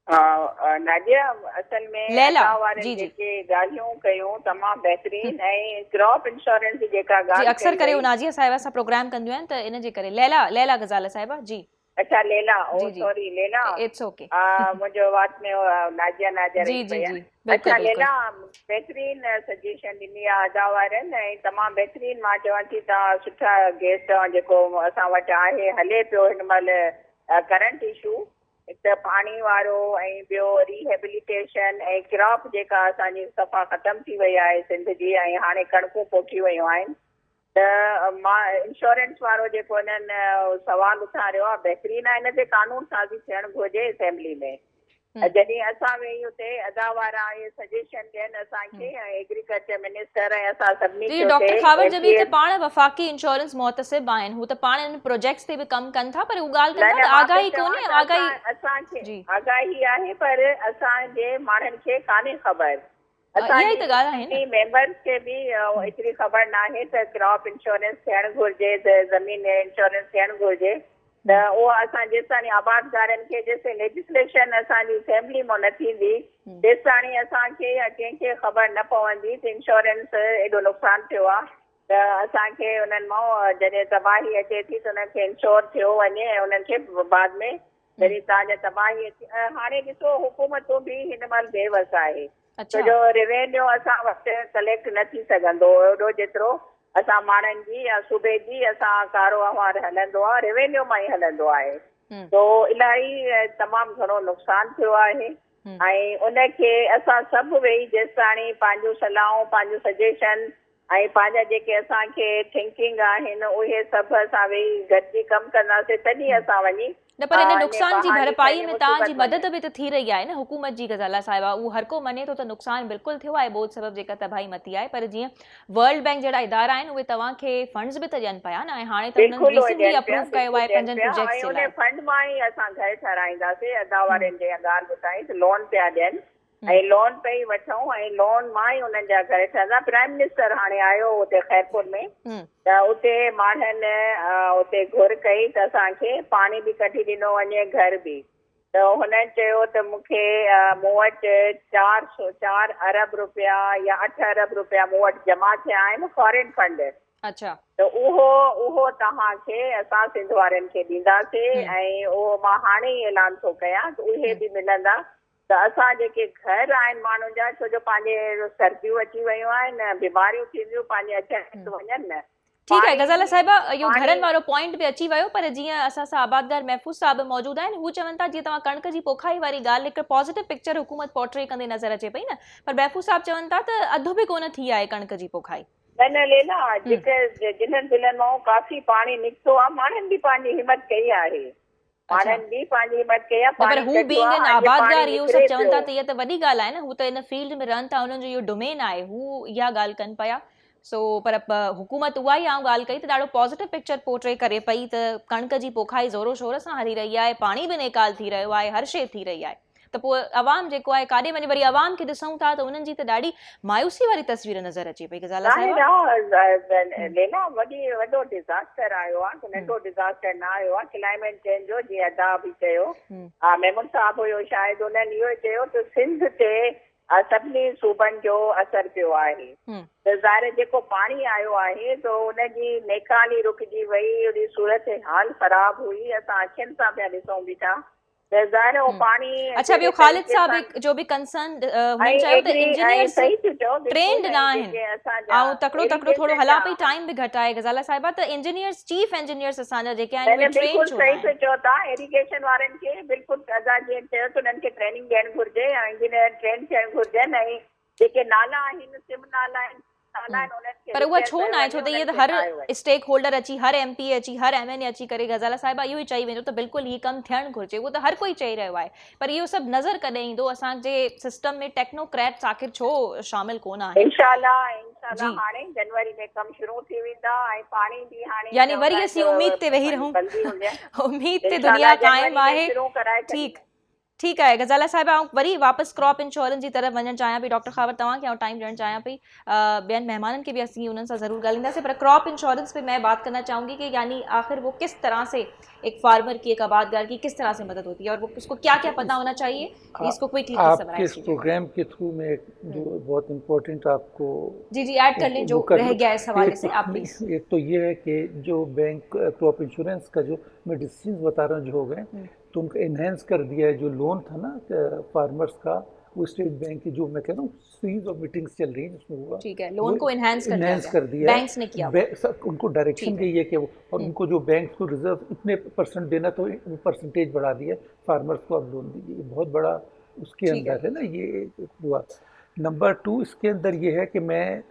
[SPEAKER 2] नादिया, असल में
[SPEAKER 1] लैला,
[SPEAKER 2] असां वारनि
[SPEAKER 1] जी जी
[SPEAKER 2] जेके ॻाल्हियूं कयूं तमामु बहितरीन, ऐं क्रॉप इंश्योरेंस जी जेका
[SPEAKER 1] जी,
[SPEAKER 2] ॻाल्हि
[SPEAKER 1] अक्सर
[SPEAKER 2] कई
[SPEAKER 1] करे
[SPEAKER 2] वई।
[SPEAKER 1] नाज़िया साहिबा सां प्रोग्राम कंदियूं आहिनि, त इन जे करे लैला गज़ाला साहिबा। जी
[SPEAKER 2] अच्छा लेला, ओ
[SPEAKER 1] जी जी,
[SPEAKER 2] सॉरी लेला,
[SPEAKER 1] इट्स ओके।
[SPEAKER 2] मुंहिंजो वात में नाजिया
[SPEAKER 1] जी
[SPEAKER 2] रही
[SPEAKER 1] जी
[SPEAKER 2] पई
[SPEAKER 1] जी,
[SPEAKER 2] आहे।
[SPEAKER 1] बिल्कुलु
[SPEAKER 2] अच्छा
[SPEAKER 1] बिल्कुलु।
[SPEAKER 2] लेला, बहितरीन सजेशन ॾिनी आहे अदा वारनि, ऐं तमामु बहितरीन। मां चवां थी तव्हां सुठा गेस्ट, जेको असां वटि आहे, हले पियो हिन महिल करंट इशू, हिकु त पाणी वारो, ऐं ॿियो रिहेबिलिटेशन, ऐं क्रॉप जेका असांजी सफ़ा ख़तमु थी वई आहे सिंध जी, ऐं हाणे कणकूं पोखी वयूं आहिनि। त मां इंश्योरेंस वारो जेको हिननि सवाल उथारियो आहे, बहितरीनु आहे। हिन ते कानून साज़ी थियणु घुरिजे असेंबली में। जॾहिं असां वेही हुते अदा वारा इहे सजेशन ॾियनि असांखे, ऐं एग्रीकल्चर मिनिस्टर, ऐं असां सभिनी
[SPEAKER 1] जी,
[SPEAKER 2] खे
[SPEAKER 1] डॉक्टर खावर जब
[SPEAKER 2] हुते
[SPEAKER 1] त पाण वफ़ाक़ी इंश्योरेंस मुहतसिब आहिनि, हू त पाण इन प्रोजेक्ट्स ते बि कमु कनि था, पर हू ॻाल्हि
[SPEAKER 2] न
[SPEAKER 1] कनि था
[SPEAKER 2] न
[SPEAKER 1] त
[SPEAKER 2] मां पई
[SPEAKER 1] आगाही
[SPEAKER 2] चवां
[SPEAKER 1] कोन्हे।
[SPEAKER 2] त
[SPEAKER 1] आगाही
[SPEAKER 2] असांखे
[SPEAKER 1] जी,
[SPEAKER 2] आगाही आहे, पर असांजे माण्हुनि खे कान्हे ख़बर।
[SPEAKER 1] इहा ई
[SPEAKER 2] असांजी
[SPEAKER 1] त ॻाल्हि आहे न।
[SPEAKER 2] मेंबर्स खे बि एतिरी ख़बर न आहे त क्रॉप इंश्योरेंस थियणु घुरिजे, त ज़मीन इंश्योरेंस थियणु घुरिजे। त उहो असां जेसि ताईं आबादगारनि खे, जेसि लेजिस्लेशन असांजी असेंबली मां न थींदी, तेसि ताईं असांखे या कंहिंखे ख़बर न पवंदी त इंश्योरेंस एॾो नुक़सानु थियो आहे। त असांखे उन्हनि मां जॾहिं तबाही अचे थी त उन्हनि खे इंश्योर थियो वञे, ऐं उन्हनि खे बाद में जॾहिं तव्हांजा तबाही अचे। हाणे ॾिसो, हुकूमतूं बि हिन महिल बेवस आहे, छो जो रेवेन्यू असां वटि कलेक्ट न थी सघंदो एॾो जेतिरो असां माण्हुनि जी या सूबे जी असां कारोबार हलंदो आहे, रेवेन्यू मां ई हलंदो आहे। तो इलाही तमामु घणो नुक़सानु थियो आहे, ऐं उनखे असां सभु वेही जेसि ताणी पंहिंजूं सलाहूं, पंहिंजूं सजेशन, ऐं पंहिंजा जेके असांखे थिंकिंग आहिनि, उहे सभु असां वेही गॾिजी कमु कंदासीं, तॾहिं असां वञी
[SPEAKER 1] न, पर इन नुक़सान जी भरपाई में तव्हांजी मदद बि त थी रही आहे न हुकूमत जी। गज़ाला साहिबा, उहो हर को मञे थो त नुक़सान बिल्कुलु थियो आहे बोझ सबबु जेका तबाही मती आहे, पर जीअं वर्ल्ड बैंक जहिड़ा इदारा आहिनि, उहे तव्हांखे फंड्स बि त ॾियनि पिया न, ऐं हाणे त उन्हनि रिसेंटली अप्रूव कयो आहे 5 प्रोजेक्ट्स जे लाइ।
[SPEAKER 2] फंड मां ई असां घर ठाराईंदासीं। अदा वारनि जे ॻाल्हि ॿुधाई त लोन पिया ॾियनि, ऐं लोन पई वठूं, ऐं लोन मां ई उन्हनि जा घर ठहंदा। प्राइम मिनिस्टर हाणे आयो हुते खैरपुर में, त उते माण्हुनि उते घुर कई त असांखे पाणी बि कढी ॾिनो वञे, घर बि। त हुननि चयो त मूंखे मूं वटि 4 अरब रुपया या 8 अरब रुपया मूं वटि जमा थिया आहिनि, फॉरेन फंड।
[SPEAKER 1] अच्छा,
[SPEAKER 2] त उहो तव्हांखे असां सिंध वारनि खे ॾींदासीं, ऐं उहो मां हाणे ई ऐलान थो कयां त उहे बि मिलंदा। त असां जेके घर आहिनि माण्हुनि जा, छो जो पंहिंजे सर्दियूं अची वियूं आहिनि, बीमारियूं थींदियूं, पंहिंजे अचनि वञनि न,
[SPEAKER 1] ठीकु आहे गज़ाला साहिबा, इहो
[SPEAKER 2] पाणी-
[SPEAKER 1] घरनि वारो पॉइंट बि अची वियो, पर जीअं असां सां आबादगार महफ़ूज़ साहब मौजूद आहिनि, हू चवनि था जीअं तव्हां कणिक जी पोखाई वारी ॻाल्हि हिकु पॉज़िटिव पिक्चर हुकूमत पोर्ट्रे कंदे नज़र अचे पई न, पर महफ़ूज़ साहब चवनि था त अधु बि कोन थी आहे कणिक जी पोखाई।
[SPEAKER 2] न लेला, जेके जिन्हनि ज़िलनि मां काफ़ी पाणी निकितो आहे, माण्हुनि बि पंहिंजी हिमत कई आहे, माण्हुनि बि पंहिंजी हिमत कई आहे।
[SPEAKER 1] पर हू बीइंग एन आबादगार इहो सभु चवनि था त इहा त वॾी ॻाल्हि आहे न, हू त इन फील्ड में रहनि था, हुननि जो इहो डोमेन आहे, हू इहा ॻाल्हि कनि पिया। सो पर हुकूमत उहा ई आऊं ॻाल्हि कई त ॾाढो पॉज़िटिव पिक्चर पोर्ट्रे करे पई त कणिक जी पोखाई ज़ोरो शोर सां हली रही आहे, पाणी बि नेकाल थी रहियो आहे, हर शइ थी रही आहे, त पोइ अवाम जेको आहे काॾे वञे, वरी अवाम खे ॾिसूं था त उन्हनि जी त ॾाढी मायूसी वारी तस्वीर नज़र अचे पई। गज़ाला साहिबा
[SPEAKER 2] लेला वॾो डिज़ास्टर आयो आहे, नंढो डिज़ास्टर न आयो आहे क्लाइमेट चेंज जो, जीअं अदा बि चयो, मेमन साहब हुयो शायदि, उन्हनि इहो चयो त सिंध ते सभिनी सूबनि जो असर पियो आहे, त ज़ाहिर जेको पाणी आयो आहे त उनजी नेकाली रुकिजी वई, उनजी सूरत हाल ख़राब हुई, असां अखियुनि सां पिया ॾिसूं बीठा त ज़ाहिर उहो पाणी।
[SPEAKER 1] अच्छा, ॿियो ख़ालिद साहब जो बि कंसर्न हुननि चयो त इंजीनियर्स ट्रेंड न आहिनि ऐं तकिड़ो थोरो हला पई, टाइम बि घटि आहे गज़ाला साहिबा, त इंजीनियर्स चीफ इंजीनियर्स असांजा जेके आहिनि उहे ट्रेन छो न
[SPEAKER 2] सही पियो चओ था, इरिगेशन वारनि खे बिल्कुलु अदा जीअं चयो त उन्हनि खे ट्रेनिंग ॾियणु घुरिजे ऐं इंजीनियर ट्रेन थियणु घुरिजनि, ऐं जेके नाला आहिनि सिम नाला आहिनि
[SPEAKER 1] पर उहा छो न आहे, छो त इहे त हर स्टेक होल्डर अची, हर MP अची, हर MNA अची करे गज़ाला साहिबा इहो ई चई वेंदो त बिल्कुलु हीउ कमु थियणु घुरिजे, उहो त हर कोई चई रहियो आहे, पर इहो सभु नज़र कॾहिं ईंदो असांजे सिस्टम में टेक्नोक्रेट्स आख़िर छो शामिल कोन आहिनि?
[SPEAKER 2] इंशाल्लाह हाणे जनवरी में कम शुरू थी वेंदा ऐं पाणी बि हाणे,
[SPEAKER 1] यानी वरी असीं उम्मीद ते वेही रहूं, उम्मीद ते दुनिया क़ाइम आहे। ठीक है गज़ाला साहिबा, आउं वरी वापसि क्रॉप इंश्योरेंस जी तरफ़ वञणु चाहियां पई, डॉक्टर ख़ावर तव्हांखे आउं टाइम ॾियणु चाहियां पई, ॿियनि मेहमाननि के भी असीं उन्हनि सां ज़रूर ॻाल्हाईंदासीं, पर क्रॉप इंश्योरेंस पे मैं बात करना चाहूँगी कि यानी आखिर वो किस तरह से एक फार्मर की, एक आबादगार की किस तरह से मदद होती है और वो उसको क्या क्या पता होना चाहिए, इसको कोई ठीक से समराइज कीजिए।
[SPEAKER 3] प्रोग्राम के थ्रू में जो बहुत इम्पोर्टेंट आपको
[SPEAKER 1] जी ऐड कर लें जो रह गया इस हवाले से आप प्लीज।
[SPEAKER 3] एक तो ये है कि जो बैंक क्रॉप इंश्योरेंस का जो मैं डिसीजन बता रहा हूँ जो हो गए, तो उनको इन्हेंस कर दिया है, जो लोन था ना फार्मर्स का, वो स्टेट बैंक की जो मैं कह रहा हूँ सीरीज ऑफ मीटिंग्स चल रही है जिसमें हुआ,
[SPEAKER 1] ठीक है, लोन को इन्हेंस कर दिया बैंक्स ने किया,
[SPEAKER 3] उनको डायरेक्शन दी है कि वो, और उनको जो बैंक को रिजर्व इतने % देना, तो परसेंटेज बढ़ा दिया फार्मर्स को आप लोन दीजिए, बहुत बड़ा उसके अंदर है ना ये हुआ। नंबर 2 इसके अंदर ये है कि मैं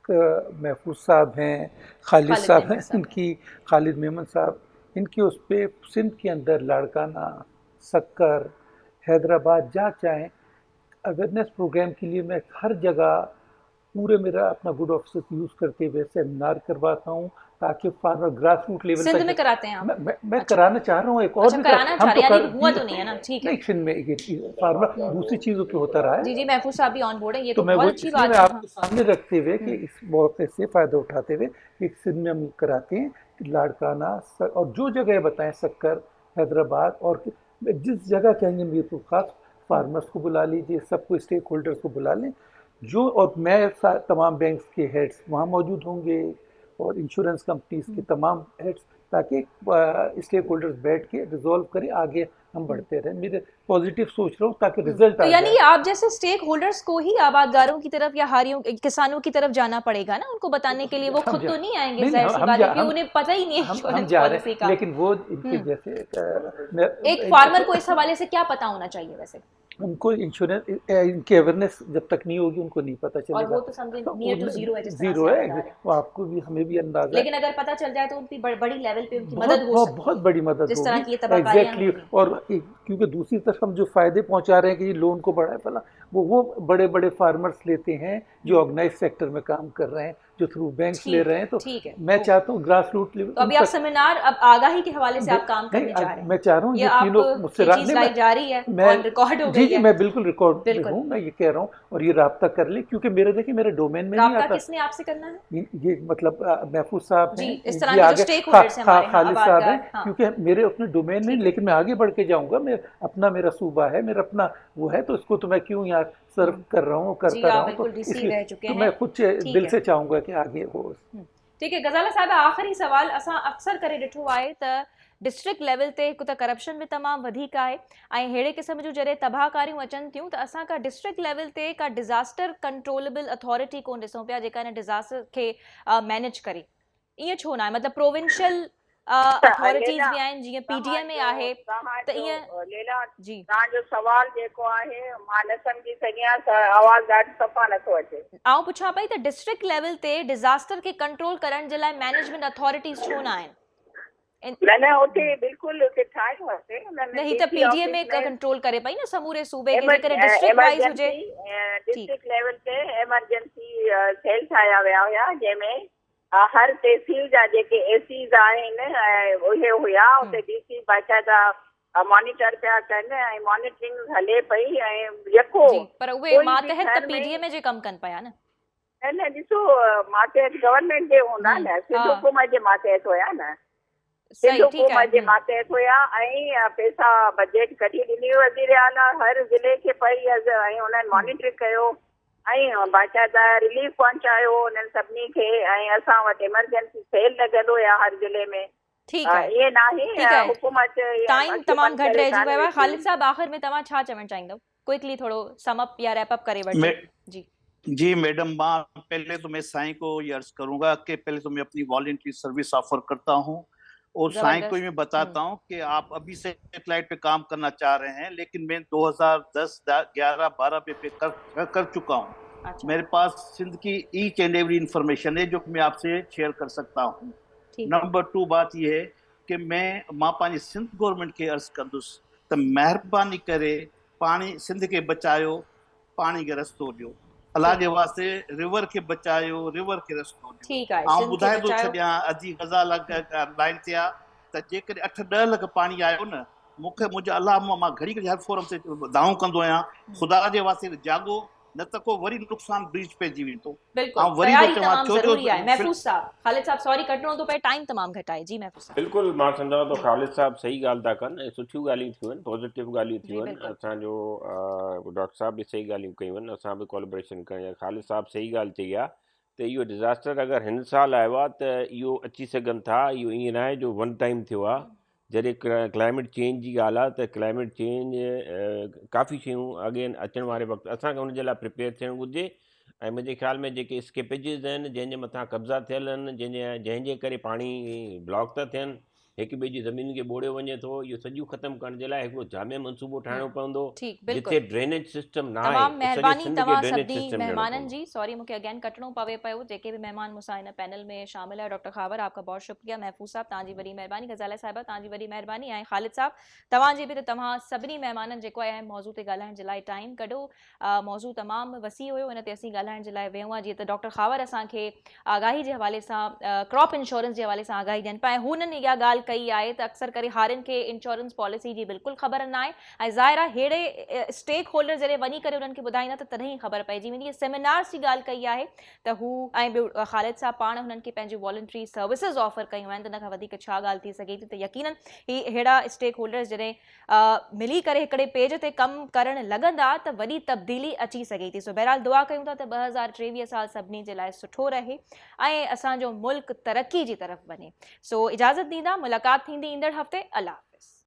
[SPEAKER 3] महफूज साहब हैं, खालिद साहब हैं, इनकी खालिद मेमन साहब, इनकी उस पर सिंध के अंदर लाड़काना, सक्कर, हैदराबाद जहाँ चाहें अवेयरनेस प्रोग्राम के लिए मैं हर जगह पूरे मेरा अपना गुड ऑफिस यूज़ करते हुए सेमिनार करवाता हूँ, ताकि farmer grass root level
[SPEAKER 1] Sindh में कराते हैं आप?
[SPEAKER 3] मैं कराना चाह रहा हूँ, एक और भी
[SPEAKER 1] कराना चाह रहे हैं, हुआ तो नहीं है ना, ठीक है।
[SPEAKER 3] नहीं, सिंध में ये फार्मर दूसरी चीज़ों पे होता रहा है।
[SPEAKER 1] जी महफूज साहब भी ऑन बोर्ड है, ये तो
[SPEAKER 3] मैं
[SPEAKER 1] बहुत अच्छी बात है।
[SPEAKER 3] आपके सामने रखते हुए कि इस मौके से फ़ायदा उठाते हुए एक सिंध में हम कराते हैं, लाड़काना और जो जगह बताएं, सक्कर, हैदराबाद, और जिस जगह कहेंगे मीर तो खास फार्मर्स को बुला लीजिए, सबको स्टेक होल्डर्स को बुला लें, जो, और मैं तमाम बैंक्स के हेड्स वहाँ मौजूद होंगे और इंश्योरेंस कंपनीज के तमाम हेड्स, ताकि स्टेक होल्डर्स बैठ के रिजॉल्व करें, आगे हम बढ़ते रहें। मेरे पॉजिटिव सोच रहा हूँ ताकि रिजल्ट
[SPEAKER 1] तो यानी आप जैसे स्टेक होल्डर्स को ही आबादगारों की तरफ या हारियों किसानों की तरफ जाना पड़ेगा ना, उनको बताने के लिए, वो खुद तो नहीं आएंगे, जाहिर सी बात है, उन्हें पता ही नहीं है इंश्योरेंस पॉलिसी का।
[SPEAKER 3] लेकिन वो इनके जैसे
[SPEAKER 1] एक फार्मर को इस हवाले से क्या पता होना चाहिए वैसे?
[SPEAKER 3] उनको इंश्योरेंस इनकी अवेयरनेस जब तक नहीं होगी उनको नहीं पता चलेगा,
[SPEAKER 1] और वो तो समझे नियर टू जीरो है,
[SPEAKER 3] जीरो है, वो आपको भी हमें भी अंदाजा है।
[SPEAKER 1] लेकिन अगर पता चल जाए तो उनकी बड़ी लेवल पे उनकी मदद हो सकती है, बहुत
[SPEAKER 3] बड़ी मदद
[SPEAKER 1] जिस तरह की ये
[SPEAKER 3] एग्जैक्टली। और क्योंकि दूसरी तरफ हम जो फायदे पहुंचा रहे हैं कि ये लोन को बढ़ाए फला, वो बड़े बड़े फार्मर्स लेते हैं जो ऑर्गेनाइज सेक्टर में काम कर रहे हैं, जो थ्रू बैंक्स ले रहे हैं, तो मैं चाहता हूँ ग्रास रूट लेवल।
[SPEAKER 1] तो अभी आप सेमिनार, अब आगाही के हवाले से आप काम करने जा रहे हैं,
[SPEAKER 3] मैं चाह रहा हूँ ये तीनों मुझसे
[SPEAKER 1] जारी है, रिकॉर्ड हो गई है।
[SPEAKER 3] मैं बिल्कुल रिकॉर्ड पे हूँ, मैं ये कह रहा हूँ, और ये राब्ता कर ले, क्योंकि मेरे डोमेन में नहीं आता।
[SPEAKER 1] किसने आपसे करना है?
[SPEAKER 3] ये मतलब महफूज साहब हैं,
[SPEAKER 1] इस तरह के जो स्टेक होल्डर्स हैं हमारे,
[SPEAKER 3] खालिद साहब हैं, क्योंकि मेरे अपने डोमेन में, लेकिन मैं आगे बढ़ के जाऊंगा, मेरा सूबा है, मेरा अपना वो है, तो इसको तो मैं क्यों यहाँ सर्व कर रहा हूँ, करता रहा हूँ, तो मैं कुछ दिल से चाहूँगा कि आगे हो।
[SPEAKER 1] ठीक है गज़ाला साहब, आख़िरी सवाल, असां अक्सर करे ॾिठो आहे त डिस्ट्रिक्ट लेवल ते हिकु त करप्शन बि तमामु वधीक आहे, ऐं अहिड़े क़िस्म जूं जॾहिं तबाहकारियूं अचनि थियूं त असां का डिस्ट्रिक्ट लेवल ते का डिज़ास्टर कंट्रोलेबल अथॉरिटी कोन ॾिसूं पिया जेका हिन डिज़ास्टर खे मैनेज करे। ईअं छो न आहे, मतिलबु प्रोविंशियल अथॉरिटीज़
[SPEAKER 2] लेला
[SPEAKER 1] बि आहिनि, जीअं PTM में आहे त ईअं।
[SPEAKER 2] लेला
[SPEAKER 1] जी
[SPEAKER 2] तव्हांजो सवाल जेको आहे मां न सम्झी सघियां, आवाज़ ॾाढो सफ़ा नथो अचे।
[SPEAKER 1] आउं पुछां पई त डिस्ट्रिक्ट लेवल ते डिज़ास्टर खे कंट्रोल करण जे लाइ मैनेजमेंट अथॉरिटीज़ छो न आहिनि?
[SPEAKER 2] न न उते बिल्कुलु उते ठाहियो आहे
[SPEAKER 1] न ही त PTM में कंट्रोल करे पई न समूरे सूबे खे, जेकॾहिं डिस्ट्रिक्ट वाइज हुजे।
[SPEAKER 2] डिस्ट्रिक्ट लेवल ते एमरजेंसी सेल ठाहिया विया हुया, जंहिंमें हर तहसील जा जेके एसीज आहिनि उहे हुया, उते DC बाक़ाइदा मॉनिटर पिया कनि ऐं मॉनिटरिंग हले पई ऐं जेको
[SPEAKER 1] पर उहे मातहत त PTM जे कमु कनि पिया न।
[SPEAKER 2] न ॾिसो मातहत गवर्नमेंट जे हूंदा न, सिंध हुकूमत जे मातहत हुया न, सिंध हुकूमत जे मातहत हुया ऐं पैसा बजट कढी ॾिनी वज़ीर आला हर ज़िले खे पई ऐं उन्हनि मॉनिटर कयो ऐं बाक़ाइदा रिलीफ पहुचायो उन्हनि सभिनी खे, ऐं असां वटि इमरजेंसी सेल लॻल हुया हर ज़िले में।
[SPEAKER 1] ठीक है,
[SPEAKER 2] ये नाहे हुकूमत
[SPEAKER 1] टाइम तमाम घट रहिजी वियो आहे। ख़ालिद साहब आखिर में तव्हां छा चवण चाहींदव, क्विकली थोड़ो सम अप या रैप अप करे वठो।
[SPEAKER 4] जी मैडम, पहले तो मैं साईं को ये अर्ज करूंगा कि पहले तो मैं अपनी वॉलंटरी सर्विस ऑफर करता हूं और साईं को मैं बताता हूं कि आप अभी सैटेलाइट पे काम करना चाह रहे हैं, लेकिन मैं 2010, 11, 12 पे कर चुका हूं। अच्छा। मेरे पास सिंध की ईच एंड एवरी इंफॉर्मेशन है जो मैं आपसे शेयर कर सकता हूं। नंबर 2 बात यह है कि मां पंहिंजी सिंध गवर्नमेंट के अर्ज कंदुसि त महिरबानी करे पानी सिंध के बचायो, पानी के रस्तो ॾियो, अलाह जे वास्ते रिवर के बचायो, रिवर के रस्तो ॾियो।
[SPEAKER 1] ठीक है,
[SPEAKER 4] आउं ॿुधाए थो छॾियां अजी गज़ाल लाइन ते आहे त जेकॾहिं 8-10 लख पाणी आयो न, मूंखे मुंहिंजा अलाह मां घड़ी घड़ी हर फोरम ते दाऊं कंदो आहियां, ख़ुदा जे वास्ते जागो, न त को वरी नुक़सान ब्रीच पइजी वेंदो।
[SPEAKER 1] बिल्कुल तयारी तमाम ज़रूरी आहे। महफूज़ साहब, ख़ालिद साहब सॉरी कटणो थो पए, टाइम तमाम घटि आहे। जी महफूज़ साहब।
[SPEAKER 5] बिल्कुल मां सम्झां थो ख़ालिद साहब सही ॻाल्हि था कनि ऐं सुठियूं ॻाल्हियूं थियूं आहिनि, पॉज़िटिव ॻाल्हियूं थियूं आहिनि। असांजो डॉक्टर साहब बि सही ॻाल्हियूं कयूं आहिनि, असां बि कोलैबोरेशन कयूं आहे। ख़ालिद साहब सही ॻाल्हि चई आहे त इहो डिज़ास्टर अगरि हिन साल आयो आहे त इहो अची सघनि था, इहो ईअं न आहे जो वन टाइम थियो आहे। जॾहिं क्लाइमेट चेंज जी ॻाल्हि आहे त क्लाइमेट चेंज काफ़ी शयूं अॻे अचण वारे वक़्तु असांखे हुन जे लाइ प्रिपेयर थियणु घुरिजे। ऐं मुंहिंजे ख़्याल में जेके स्केपेजिस आहिनि, जंहिंजे मथां कब्ज़ा थियल आहिनि, जंहिंजे करे पाणी ब्लॉक था थियनि, हिक ॿिए जी ज़मीन खे ॿोड़ियो वञे थो, इहो सॼो ख़तमु करण जे लाइ हिकिड़ो जामे मनसूबो ठाहिणो पवंदो, जिते ड्रेनेज सिस्टम न आहे।
[SPEAKER 1] तमामु महिरबानी तव्हां सभिनी महिमाननि जी। सॉरी मूंखे अगेन कटणो पवे पियो। जेके भी मेहमान मूंसां हिन पैनल में शामिल है, डॉक्टर खावर आपका बहुत शुक्रिया। महफूज़ साहब तव्हांजी वॾी महिरबानी, गज़ाला साहिबा तव्हांजी वॾी महिरबानी, ऐं ख़ालिद साहब तव्हांजी बि। त तव्हां सभिनी महिमाननि जेको आहे मौज़ू ते ॻाल्हाइण जे लाइ टाइम कढो। मौज़ू तमामु वसी हुयो, हिन ते असीं ॻाल्हाइण जे लाइ वियूं आहे। जीअं त डॉक्टर खावर असांखे आगाही जे हवाले सां क्रॉप इंश्योरेंस जे हवाले सां आगाही ॾियनि पिया। हुननि इहा ॻाल्हि कई आहे त अक्सर करे हारियुनि खे इंश्योरेंस पॉलिसी जी बिल्कुलु ख़बर न आहे, ऐं ज़ाहिर आहे अहिड़े स्टेक होल्डर जॾहिं वञी करे उन्हनि खे ॿुधाईंदा त तॾहिं ख़बर पइजी वेंदी। सेमिनार्स जी ॻाल्हि कई आहे त हू ऐं ॿियो ख़ालिद साहब पाण हुननि खे पंहिंजी वॉलंटरी सर्विसिस ऑफर कयूं आहिनि, त इन खां वधीक छा ॻाल्हि थी सघे थी। त यकीनन ही अहिड़ा स्टेक होल्डर्स जॾहिं मिली करे हिकिड़े पेज ते कमु करणु लॻंदा त वॾी तब्दीली अची सघे थी। सो बहरहाल दुआ कयूं था त 2023 साल सभिनी जे लाइ सुठो रहे ऐं असांजो मुल्क तरक़ी जी तरफ़ वञे। सो इजाज़त ॾींदा, मुलाक़ात थींदी ईंदड़ हफ़्ते। अल्लाह हाफ़िज़।